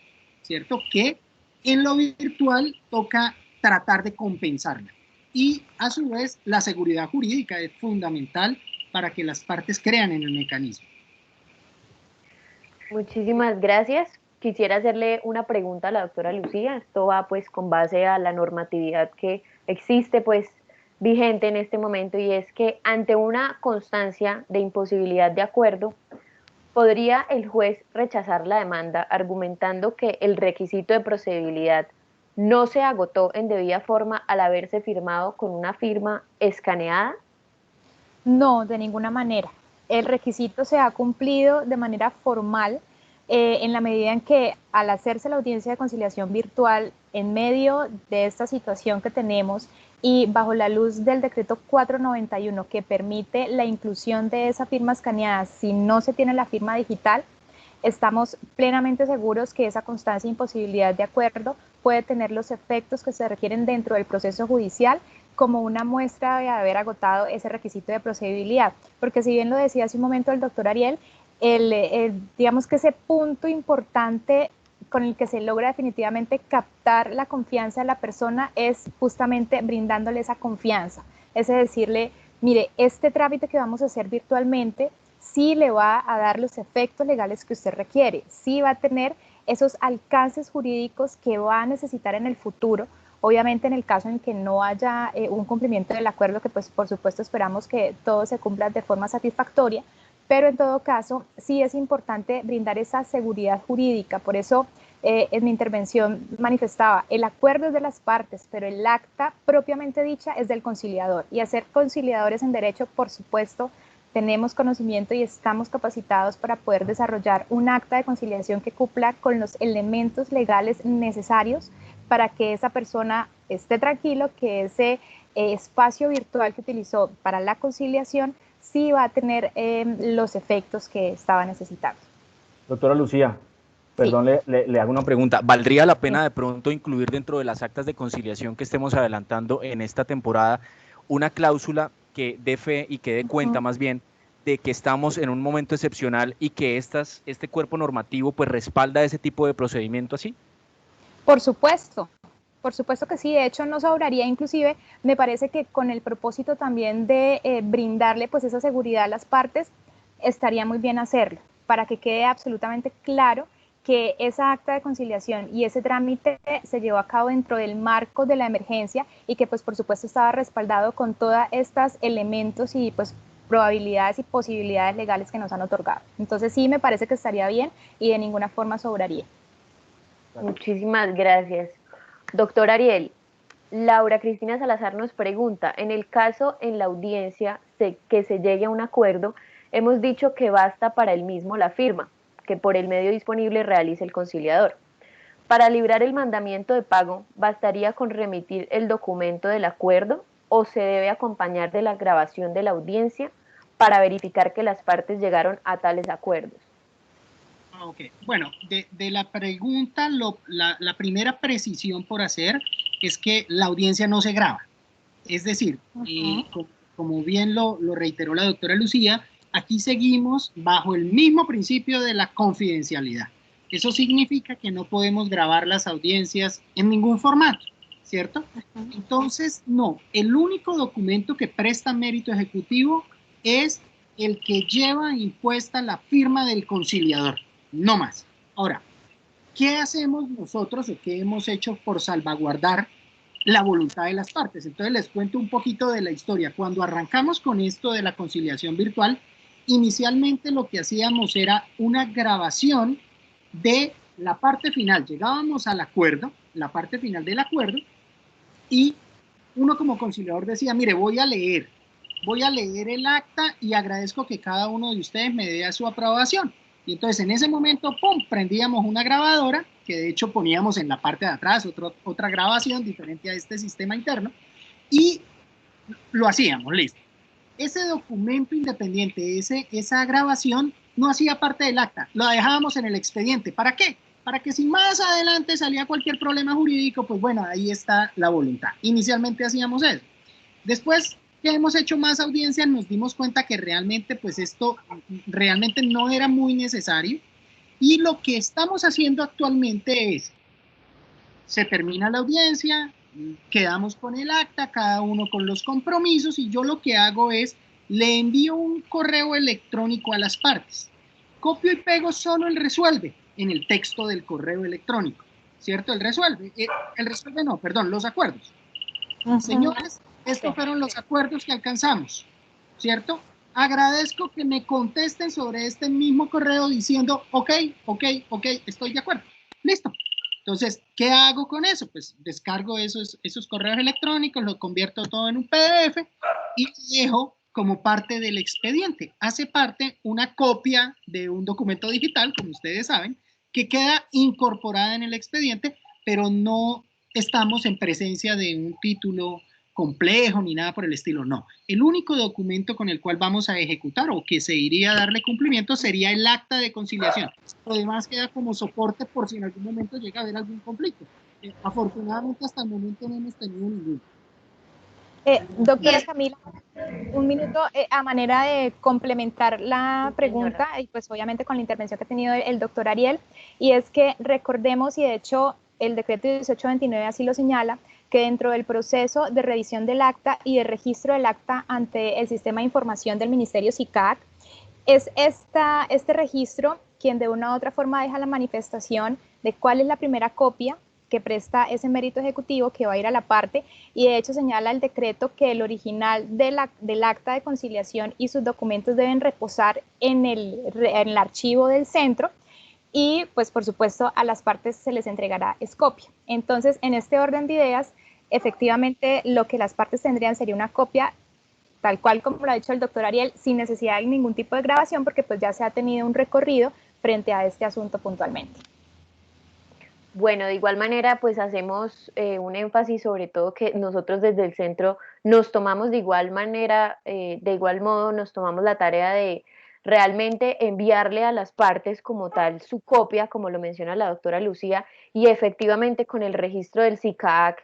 Speaker 3: ¿cierto? Que en lo virtual toca tratar de compensarla. Y a su vez la seguridad jurídica es fundamental para que las partes crean en el mecanismo.
Speaker 1: Muchísimas gracias. Quisiera hacerle una pregunta a la doctora Lucía. Esto va pues con base a la normatividad que existe pues vigente en este momento, y es que ante una constancia de imposibilidad de acuerdo, ¿podría el juez rechazar la demanda argumentando que el requisito de procedibilidad no se agotó en debida forma al haberse firmado con una firma escaneada?
Speaker 2: No, de ninguna manera. El requisito se ha cumplido de manera formal en la medida en que al hacerse la audiencia de conciliación virtual en medio de esta situación que tenemos y bajo la luz del decreto 491 que permite la inclusión de esa firma escaneada si no se tiene la firma digital, estamos plenamente seguros que esa constancia de imposibilidad de acuerdo puede tener los efectos que se requieren dentro del proceso judicial como una muestra de haber agotado ese requisito de procedibilidad. Porque si bien lo decía hace un momento el doctor Ariel, digamos que ese punto importante con el que se logra definitivamente captar la confianza de la persona es justamente brindándole esa confianza, es decirle, mire, este trámite que vamos a hacer virtualmente sí le va a dar los efectos legales que usted requiere, sí va a tener esos alcances jurídicos que va a necesitar en el futuro. Obviamente en el caso en que no haya un cumplimiento del acuerdo, que pues por supuesto esperamos que todo se cumpla de forma satisfactoria, pero en todo caso sí es importante brindar esa seguridad jurídica. Por eso en mi intervención manifestaba, el acuerdo es de las partes, pero el acta propiamente dicha es del conciliador. Y hacer conciliadores en derecho, por supuesto, tenemos conocimiento y estamos capacitados para poder desarrollar un acta de conciliación que cumpla con los elementos legales necesarios para que esa persona esté tranquilo, que ese espacio virtual que utilizó para la conciliación sí va a tener los efectos que estaba necesitando.
Speaker 4: Doctora Lucía, perdón, sí. le hago una pregunta. ¿Valdría la pena de pronto incluir dentro de las actas de conciliación que estemos adelantando en esta temporada una cláusula que dé fe y que dé cuenta más bien de que estamos en un momento excepcional y que este cuerpo normativo pues respalda ese tipo de procedimiento así?
Speaker 2: Por supuesto que sí, de hecho no sobraría, inclusive me parece que con el propósito también de brindarle pues esa seguridad a las partes, estaría muy bien hacerlo, para que quede absolutamente claro que esa acta de conciliación y ese trámite se llevó a cabo dentro del marco de la emergencia y que pues por supuesto estaba respaldado con todos estos elementos y pues probabilidades y posibilidades legales que nos han otorgado. Entonces sí me parece que estaría bien y de ninguna forma sobraría.
Speaker 1: Muchísimas gracias. Doctor Ariel, Laura Cristina Salazar nos pregunta, en el caso en la audiencia que se llegue a un acuerdo, hemos dicho que basta para el mismo la firma, que por el medio disponible realice el conciliador. Para librar el mandamiento de pago, ¿bastaría con remitir el documento del acuerdo o se debe acompañar de la grabación de la audiencia para verificar que las partes llegaron a tales acuerdos?
Speaker 3: Ok, bueno, de la pregunta, la primera precisión por hacer es que la audiencia no se graba. Es decir, como bien lo reiteró la doctora Lucía, aquí seguimos bajo el mismo principio de la confidencialidad. Eso significa que no podemos grabar las audiencias en ningún formato, ¿cierto? Entonces, no, el único documento que presta mérito ejecutivo es el que lleva impuesta la firma del conciliador. No más. Ahora, ¿qué hacemos nosotros o qué hemos hecho por salvaguardar la voluntad de las partes? Entonces les cuento un poquito de la historia. Cuando arrancamos con esto de la conciliación virtual, inicialmente lo que hacíamos era una grabación de la parte final. Llegábamos al acuerdo, la parte final del acuerdo, y uno como conciliador decía, mire, voy a leer el acta y agradezco que cada uno de ustedes me dé su aprobación. Y entonces en ese momento, ¡pum!, prendíamos una grabadora, que de hecho poníamos en la parte de atrás otra grabación diferente a este sistema interno, y lo hacíamos, listo. Ese documento independiente, esa grabación, no hacía parte del acta, lo dejábamos en el expediente. ¿Para qué? Para que si más adelante salía cualquier problema jurídico, pues bueno, ahí está la voluntad. Inicialmente hacíamos eso. Después que hemos hecho más audiencias, nos dimos cuenta que realmente, pues esto realmente no era muy necesario. Y lo que estamos haciendo actualmente es, se termina la audiencia, quedamos con el acta, cada uno con los compromisos, y yo lo que hago es, le envío un correo electrónico a las partes. Copio y pego solo el resuelve en el texto del correo electrónico, ¿cierto? El resuelve no, perdón, los acuerdos. Señores, estos fueron los acuerdos que alcanzamos, ¿cierto? Agradezco que me contesten sobre este mismo correo diciendo, ok, estoy de acuerdo. Listo. Entonces, ¿qué hago con eso? Pues descargo esos correos electrónicos, lo convierto todo en un PDF y dejo como parte del expediente. Hace parte una copia de un documento digital, como ustedes saben, que queda incorporada en el expediente, pero no estamos en presencia de un título complejo ni nada por el estilo, no. El único documento con el cual vamos a ejecutar o que se iría a darle cumplimiento sería el acta de conciliación. Lo demás queda como soporte por si en algún momento llega a haber algún conflicto. Afortunadamente hasta el momento no hemos tenido ninguno.
Speaker 2: Doctora Camila, un minuto a manera de complementar la pregunta y pues obviamente con la intervención que ha tenido el doctor Ariel, y es que recordemos, y de hecho el decreto 1829 así lo señala, que dentro del proceso de revisión del acta y de registro del acta ante el sistema de información del Ministerio SICAC, es este registro quien de una u otra forma deja la manifestación de cuál es la primera copia que presta ese mérito ejecutivo que va a ir a la parte, y de hecho señala el decreto que el original del acta de conciliación y sus documentos deben reposar en el archivo del centro, y pues por supuesto a las partes se les entregará es copia. Entonces, en este orden de ideas, efectivamente lo que las partes tendrían sería una copia tal cual como lo ha dicho el doctor Ariel, sin necesidad de ningún tipo de grabación, porque pues ya se ha tenido un recorrido frente a este asunto puntualmente.
Speaker 1: Bueno, de igual manera, pues hacemos un énfasis sobre todo que nosotros desde el centro nos tomamos de igual manera, de igual modo nos tomamos la tarea de realmente enviarle a las partes como tal su copia, como lo menciona la doctora Lucía, y efectivamente con el registro del SICAC,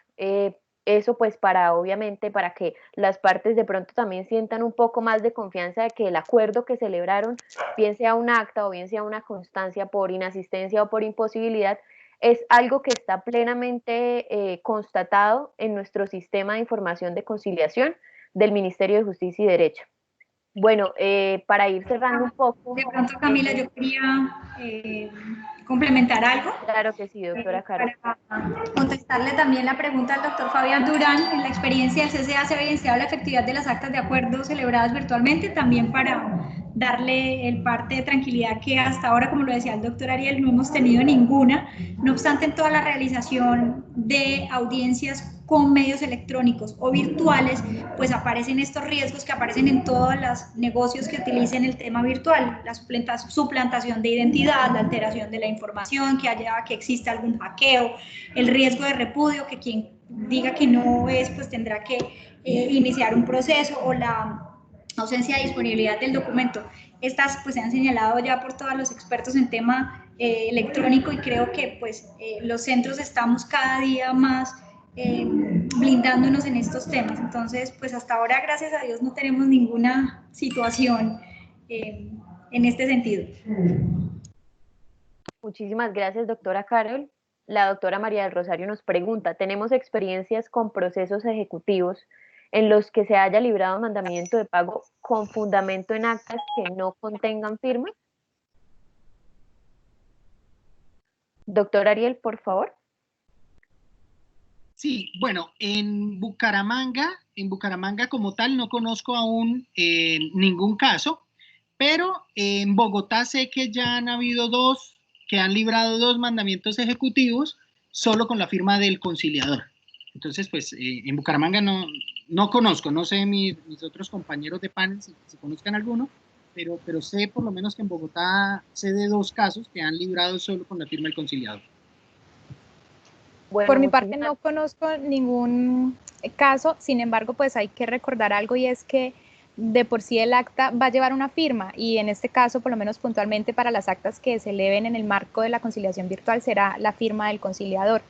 Speaker 1: eso pues para obviamente para que las partes de pronto también sientan un poco más de confianza de que el acuerdo que celebraron, bien sea un acta o bien sea una constancia por inasistencia o por imposibilidad, es algo que está plenamente constatado en nuestro sistema de información de conciliación del Ministerio de Justicia y Derecho. Bueno, para ir cerrando un poco.
Speaker 5: De pronto, Camila, yo quería complementar algo.
Speaker 1: Claro que sí, doctora Caro.
Speaker 5: Para contestarle también la pregunta al doctor Fabián Durán. En la experiencia del CCA se ha evidenciado la efectividad de las actas de acuerdo celebradas virtualmente, también para darle el parte de tranquilidad que hasta ahora, como lo decía el doctor Ariel, no hemos tenido ninguna. No obstante, en toda la realización de audiencias con medios electrónicos o virtuales, pues aparecen estos riesgos que aparecen en todos los negocios que utilicen el tema virtual, la suplantación de identidad, la alteración de la información, que exista algún hackeo, el riesgo de repudio, que quien diga que no es, pues tendrá que iniciar un proceso, o la ausencia de disponibilidad del documento. Estas pues se han señalado ya por todos los expertos en tema electrónico, y creo que pues los centros estamos cada día más blindándonos en estos temas. Entonces, pues hasta ahora, gracias a Dios, no tenemos ninguna situación en este sentido.
Speaker 1: Muchísimas gracias, doctora Carol. La doctora María del Rosario nos pregunta, ¿tenemos experiencias con procesos ejecutivos en los que se haya librado mandamiento de pago con fundamento en actas que no contengan firma? Doctor Ariel, por favor.
Speaker 3: Sí, bueno, en Bucaramanga como tal no conozco aún ningún caso, pero en Bogotá sé que ya han habido dos que han librado dos mandamientos ejecutivos solo con la firma del conciliador. Entonces, pues en Bucaramanga no conozco, no sé mis otros compañeros de panel si conozcan alguno, pero sé por lo menos que en Bogotá sé de dos casos que han librado solo con la firma del conciliador.
Speaker 2: Bueno, por mi parte no conozco ningún caso, sin embargo, pues hay que recordar algo, y es que de por sí el acta va a llevar una firma, y en este caso, por lo menos puntualmente para las actas que se eleven en el marco de la conciliación virtual, será la firma del conciliador.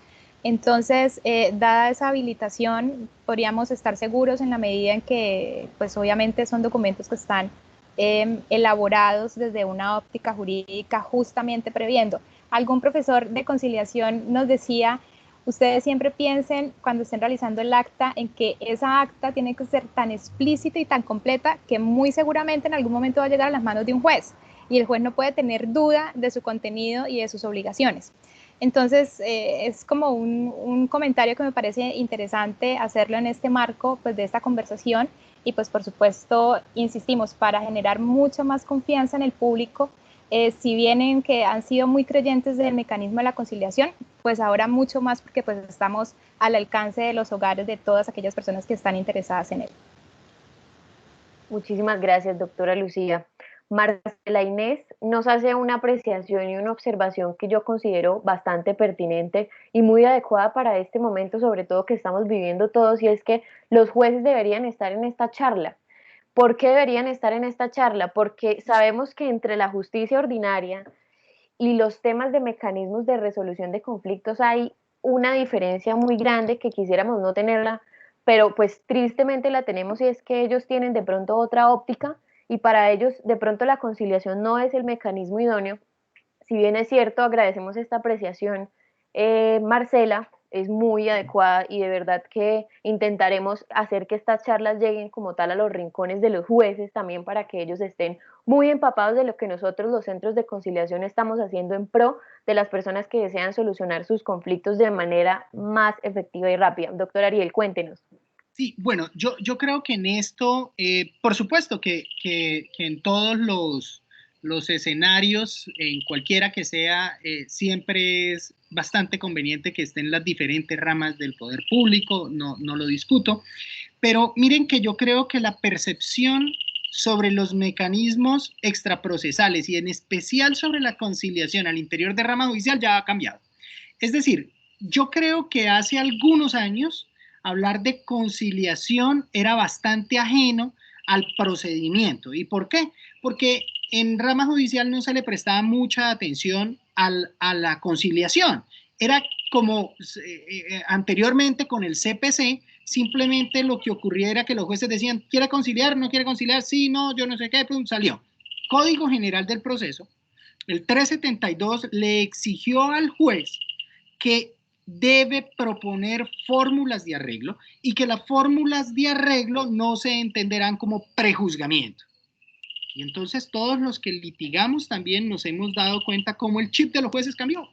Speaker 2: Entonces, dada esa habilitación, podríamos estar seguros en la medida en que, pues obviamente son documentos que están elaborados desde una óptica jurídica, justamente previendo. Algún profesor de conciliación nos decía: ustedes siempre piensen cuando estén realizando el acta en que esa acta tiene que ser tan explícita y tan completa que muy seguramente en algún momento va a llegar a las manos de un juez, y el juez no puede tener duda de su contenido y de sus obligaciones. Entonces, es como un comentario que me parece interesante hacerlo en este marco pues, de esta conversación, y pues por supuesto, insistimos, para generar mucha más confianza en el público. Si bien que han sido muy creyentes del mecanismo de la conciliación, pues ahora mucho más, porque pues estamos al alcance de los hogares de todas aquellas personas que están interesadas en él.
Speaker 1: Muchísimas gracias, doctora Lucía. Marcela Inés nos hace una apreciación y una observación que yo considero bastante pertinente y muy adecuada para este momento, sobre todo que estamos viviendo todos, y es que los jueces deberían estar en esta charla. ¿Por qué deberían estar en esta charla? Porque sabemos que entre la justicia ordinaria y los temas de mecanismos de resolución de conflictos hay una diferencia muy grande que quisiéramos no tenerla, pero pues tristemente la tenemos y es que ellos tienen de pronto otra óptica y para ellos de pronto la conciliación no es el mecanismo idóneo. Si bien es cierto, agradecemos esta apreciación, Marcela, es muy adecuada y de verdad que intentaremos hacer que estas charlas lleguen como tal a los rincones de los jueces también para que ellos estén muy empapados de lo que nosotros los centros de conciliación estamos haciendo en pro de las personas que desean solucionar sus conflictos de manera más efectiva y rápida. Doctor Ariel, cuéntenos.
Speaker 3: Sí, bueno, yo creo que en esto, por supuesto que en todos los escenarios, en cualquiera que sea, siempre es bastante conveniente que estén las diferentes ramas del poder público, no lo discuto, pero miren que yo creo que la percepción sobre los mecanismos extraprocesales y en especial sobre la conciliación al interior de rama judicial ya ha cambiado. Es decir, yo creo que hace algunos años hablar de conciliación era bastante ajeno al procedimiento. ¿Y por qué? Porque en rama judicial no se le prestaba mucha atención a la conciliación. Era como anteriormente con el CPC, simplemente lo que ocurría era que los jueces decían, ¿quiere conciliar? ¿No quiere conciliar? Sí, no, yo no sé qué, pum, salió. Código General del Proceso, el 372 le exigió al juez que debe proponer fórmulas de arreglo y que las fórmulas de arreglo no se entenderán como prejuzgamiento. Y entonces todos los que litigamos también nos hemos dado cuenta cómo el chip de los jueces cambió.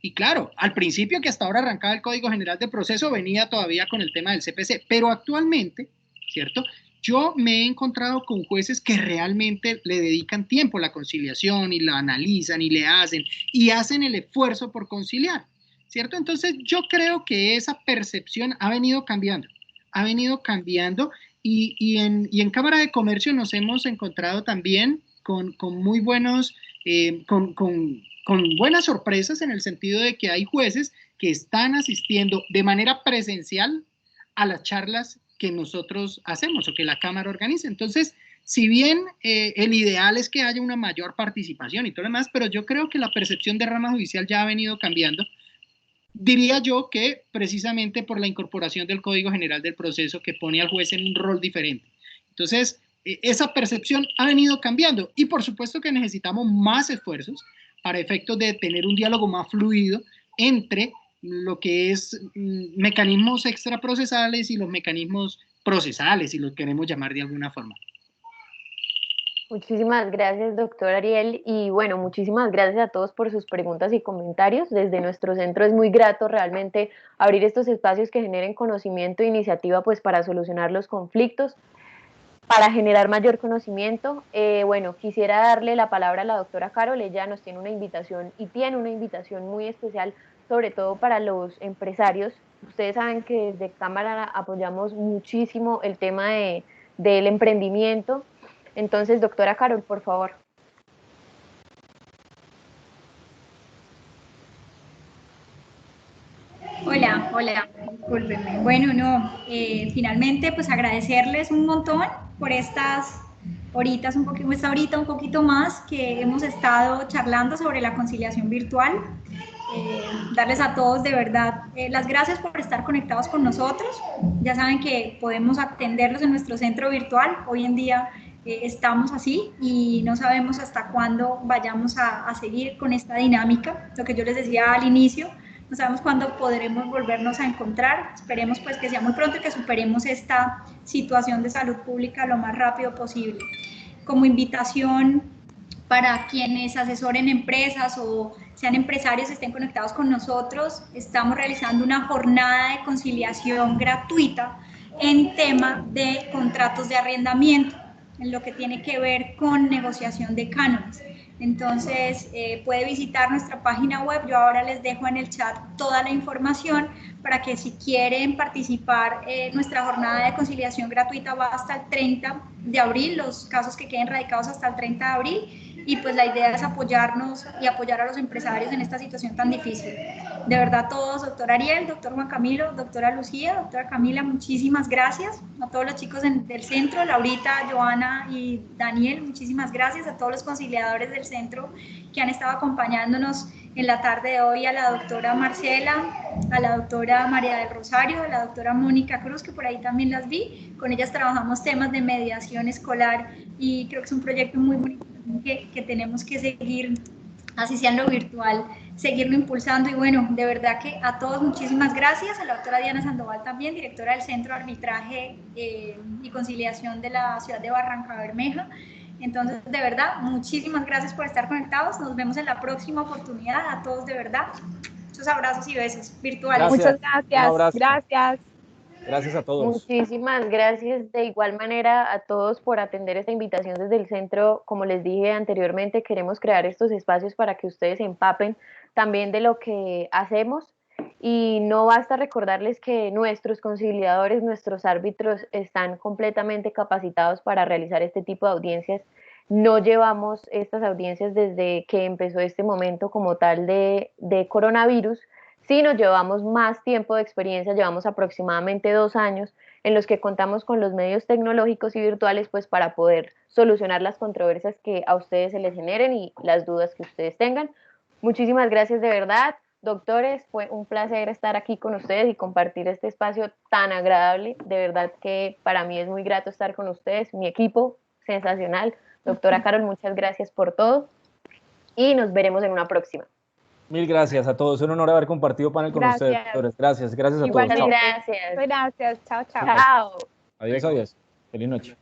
Speaker 3: Y claro, al principio que hasta ahora arrancaba el Código General de Proceso venía todavía con el tema del CPC, pero actualmente, ¿cierto? Yo me he encontrado con jueces que realmente le dedican tiempo a la conciliación y la analizan y le hacen y hacen el esfuerzo por conciliar, ¿cierto? Entonces yo creo que esa percepción ha venido cambiando y en Cámara de Comercio nos hemos encontrado también con muy buenos, con buenas sorpresas en el sentido de que hay jueces que están asistiendo de manera presencial a las charlas que nosotros hacemos o que la Cámara organiza. Entonces, si bien el ideal es que haya una mayor participación y todo lo demás, pero yo creo que la percepción de rama judicial ya ha venido cambiando. Diría yo que precisamente por la incorporación del Código General del Proceso que pone al juez en un rol diferente. Entonces, esa percepción ha venido cambiando y por supuesto que necesitamos más esfuerzos para efectos de tener un diálogo más fluido entre lo que es mecanismos extraprocesales y los mecanismos procesales, si los queremos llamar de alguna forma.
Speaker 1: Muchísimas gracias, doctor Ariel. Y bueno, muchísimas gracias a todos por sus preguntas y comentarios. Desde nuestro centro es muy grato realmente abrir estos espacios que generen conocimiento e iniciativa pues para solucionar los conflictos, para generar mayor conocimiento. Bueno, quisiera darle la palabra a la doctora Carol. Ella nos tiene una invitación y tiene una invitación muy especial, sobre todo para los empresarios. Ustedes saben que desde Cámara apoyamos muchísimo el tema del emprendimiento. Entonces, doctora Carol, por favor.
Speaker 5: Hola, discúlpenme. Bueno, no, finalmente pues agradecerles un montón por estas horitas, esta horita un poquito más que hemos estado charlando sobre la conciliación virtual. Darles a todos de verdad las gracias por estar conectados con nosotros. Ya saben que podemos atenderlos en nuestro centro virtual. Hoy en día estamos así y no sabemos hasta cuándo vayamos a seguir con esta dinámica. Lo que yo les decía al inicio, no sabemos cuándo podremos volvernos a encontrar. Esperemos pues que sea muy pronto y que superemos esta situación de salud pública lo más rápido posible. Como invitación para quienes asesoren empresas o sean empresarios, estén conectados con nosotros, estamos realizando una jornada de conciliación gratuita en tema de contratos de arrendamiento, en lo que tiene que ver con negociación de cánones. Entonces, puede visitar nuestra página web. Yo ahora les dejo en el chat toda la información para que si quieren participar, nuestra jornada de conciliación gratuita va hasta el 30 de abril, los casos que queden radicados hasta el 30 de abril. Y pues la idea es apoyarnos y apoyar a los empresarios en esta situación tan difícil. De verdad todos, doctor Ariel, doctor Juan Camilo, doctora Lucía, doctora Camila, muchísimas gracias. A todos los chicos del centro, Laurita, Joana y Daniel, muchísimas gracias. A todos los conciliadores del centro que han estado acompañándonos en la tarde de hoy a la doctora Marcela, a la doctora María del Rosario, a la doctora Mónica Cruz, que por ahí también las vi. Con ellas trabajamos temas de mediación escolar y creo que es un proyecto muy bonito que tenemos que seguir, así sea en lo virtual, seguirlo impulsando. Y bueno, de verdad que a todos muchísimas gracias, a la doctora Diana Sandoval también, directora del Centro de Arbitraje y Conciliación de la ciudad de Barranca Bermeja. Entonces, de verdad, muchísimas gracias por estar conectados, nos vemos en la próxima oportunidad, a todos de verdad, muchos abrazos y besos virtuales.
Speaker 4: Gracias.
Speaker 2: Muchas gracias.
Speaker 4: Un abrazo.
Speaker 2: Gracias.
Speaker 4: Gracias a todos.
Speaker 1: Muchísimas gracias de igual manera a todos por atender esta invitación desde el centro. Como les dije anteriormente, queremos crear estos espacios para que ustedes se empapen también de lo que hacemos, y no basta recordarles que nuestros conciliadores, nuestros árbitros están completamente capacitados para realizar este tipo de audiencias. No llevamos estas audiencias desde que empezó este momento como tal de coronavirus. Sí, nos llevamos más tiempo de experiencia, llevamos aproximadamente 2 años en los que contamos con los medios tecnológicos y virtuales pues para poder solucionar las controversias que a ustedes se les generen y las dudas que ustedes tengan. Muchísimas gracias de verdad, doctores, fue un placer estar aquí con ustedes y compartir este espacio tan agradable. De verdad que para mí es muy grato estar con ustedes, mi equipo sensacional. Doctora Carol, muchas gracias por todo y nos veremos en una próxima.
Speaker 4: Mil gracias a todos. Es un honor haber compartido panel con ustedes, doctores. Gracias, gracias a todos.
Speaker 2: Igualmente.
Speaker 1: Gracias.
Speaker 2: Gracias. Chao, chao.
Speaker 1: Chao.
Speaker 4: Adiós, adiós. Feliz noche.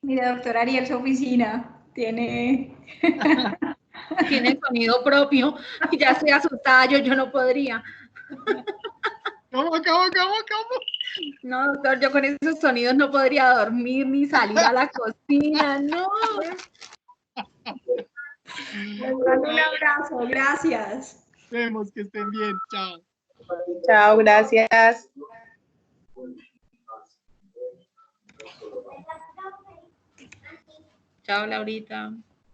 Speaker 5: Mira, doctor Ariel, su oficina tiene...
Speaker 6: tiene el sonido propio, y ya estoy asustada, yo no podría.
Speaker 3: ¿Cómo?
Speaker 6: No, doctor, yo con esos sonidos no podría dormir ni salir a la cocina, no.
Speaker 5: Les mando un abrazo, gracias.
Speaker 3: Vemos que estén bien, chao.
Speaker 7: Chao, gracias.
Speaker 6: Chao, Laurita.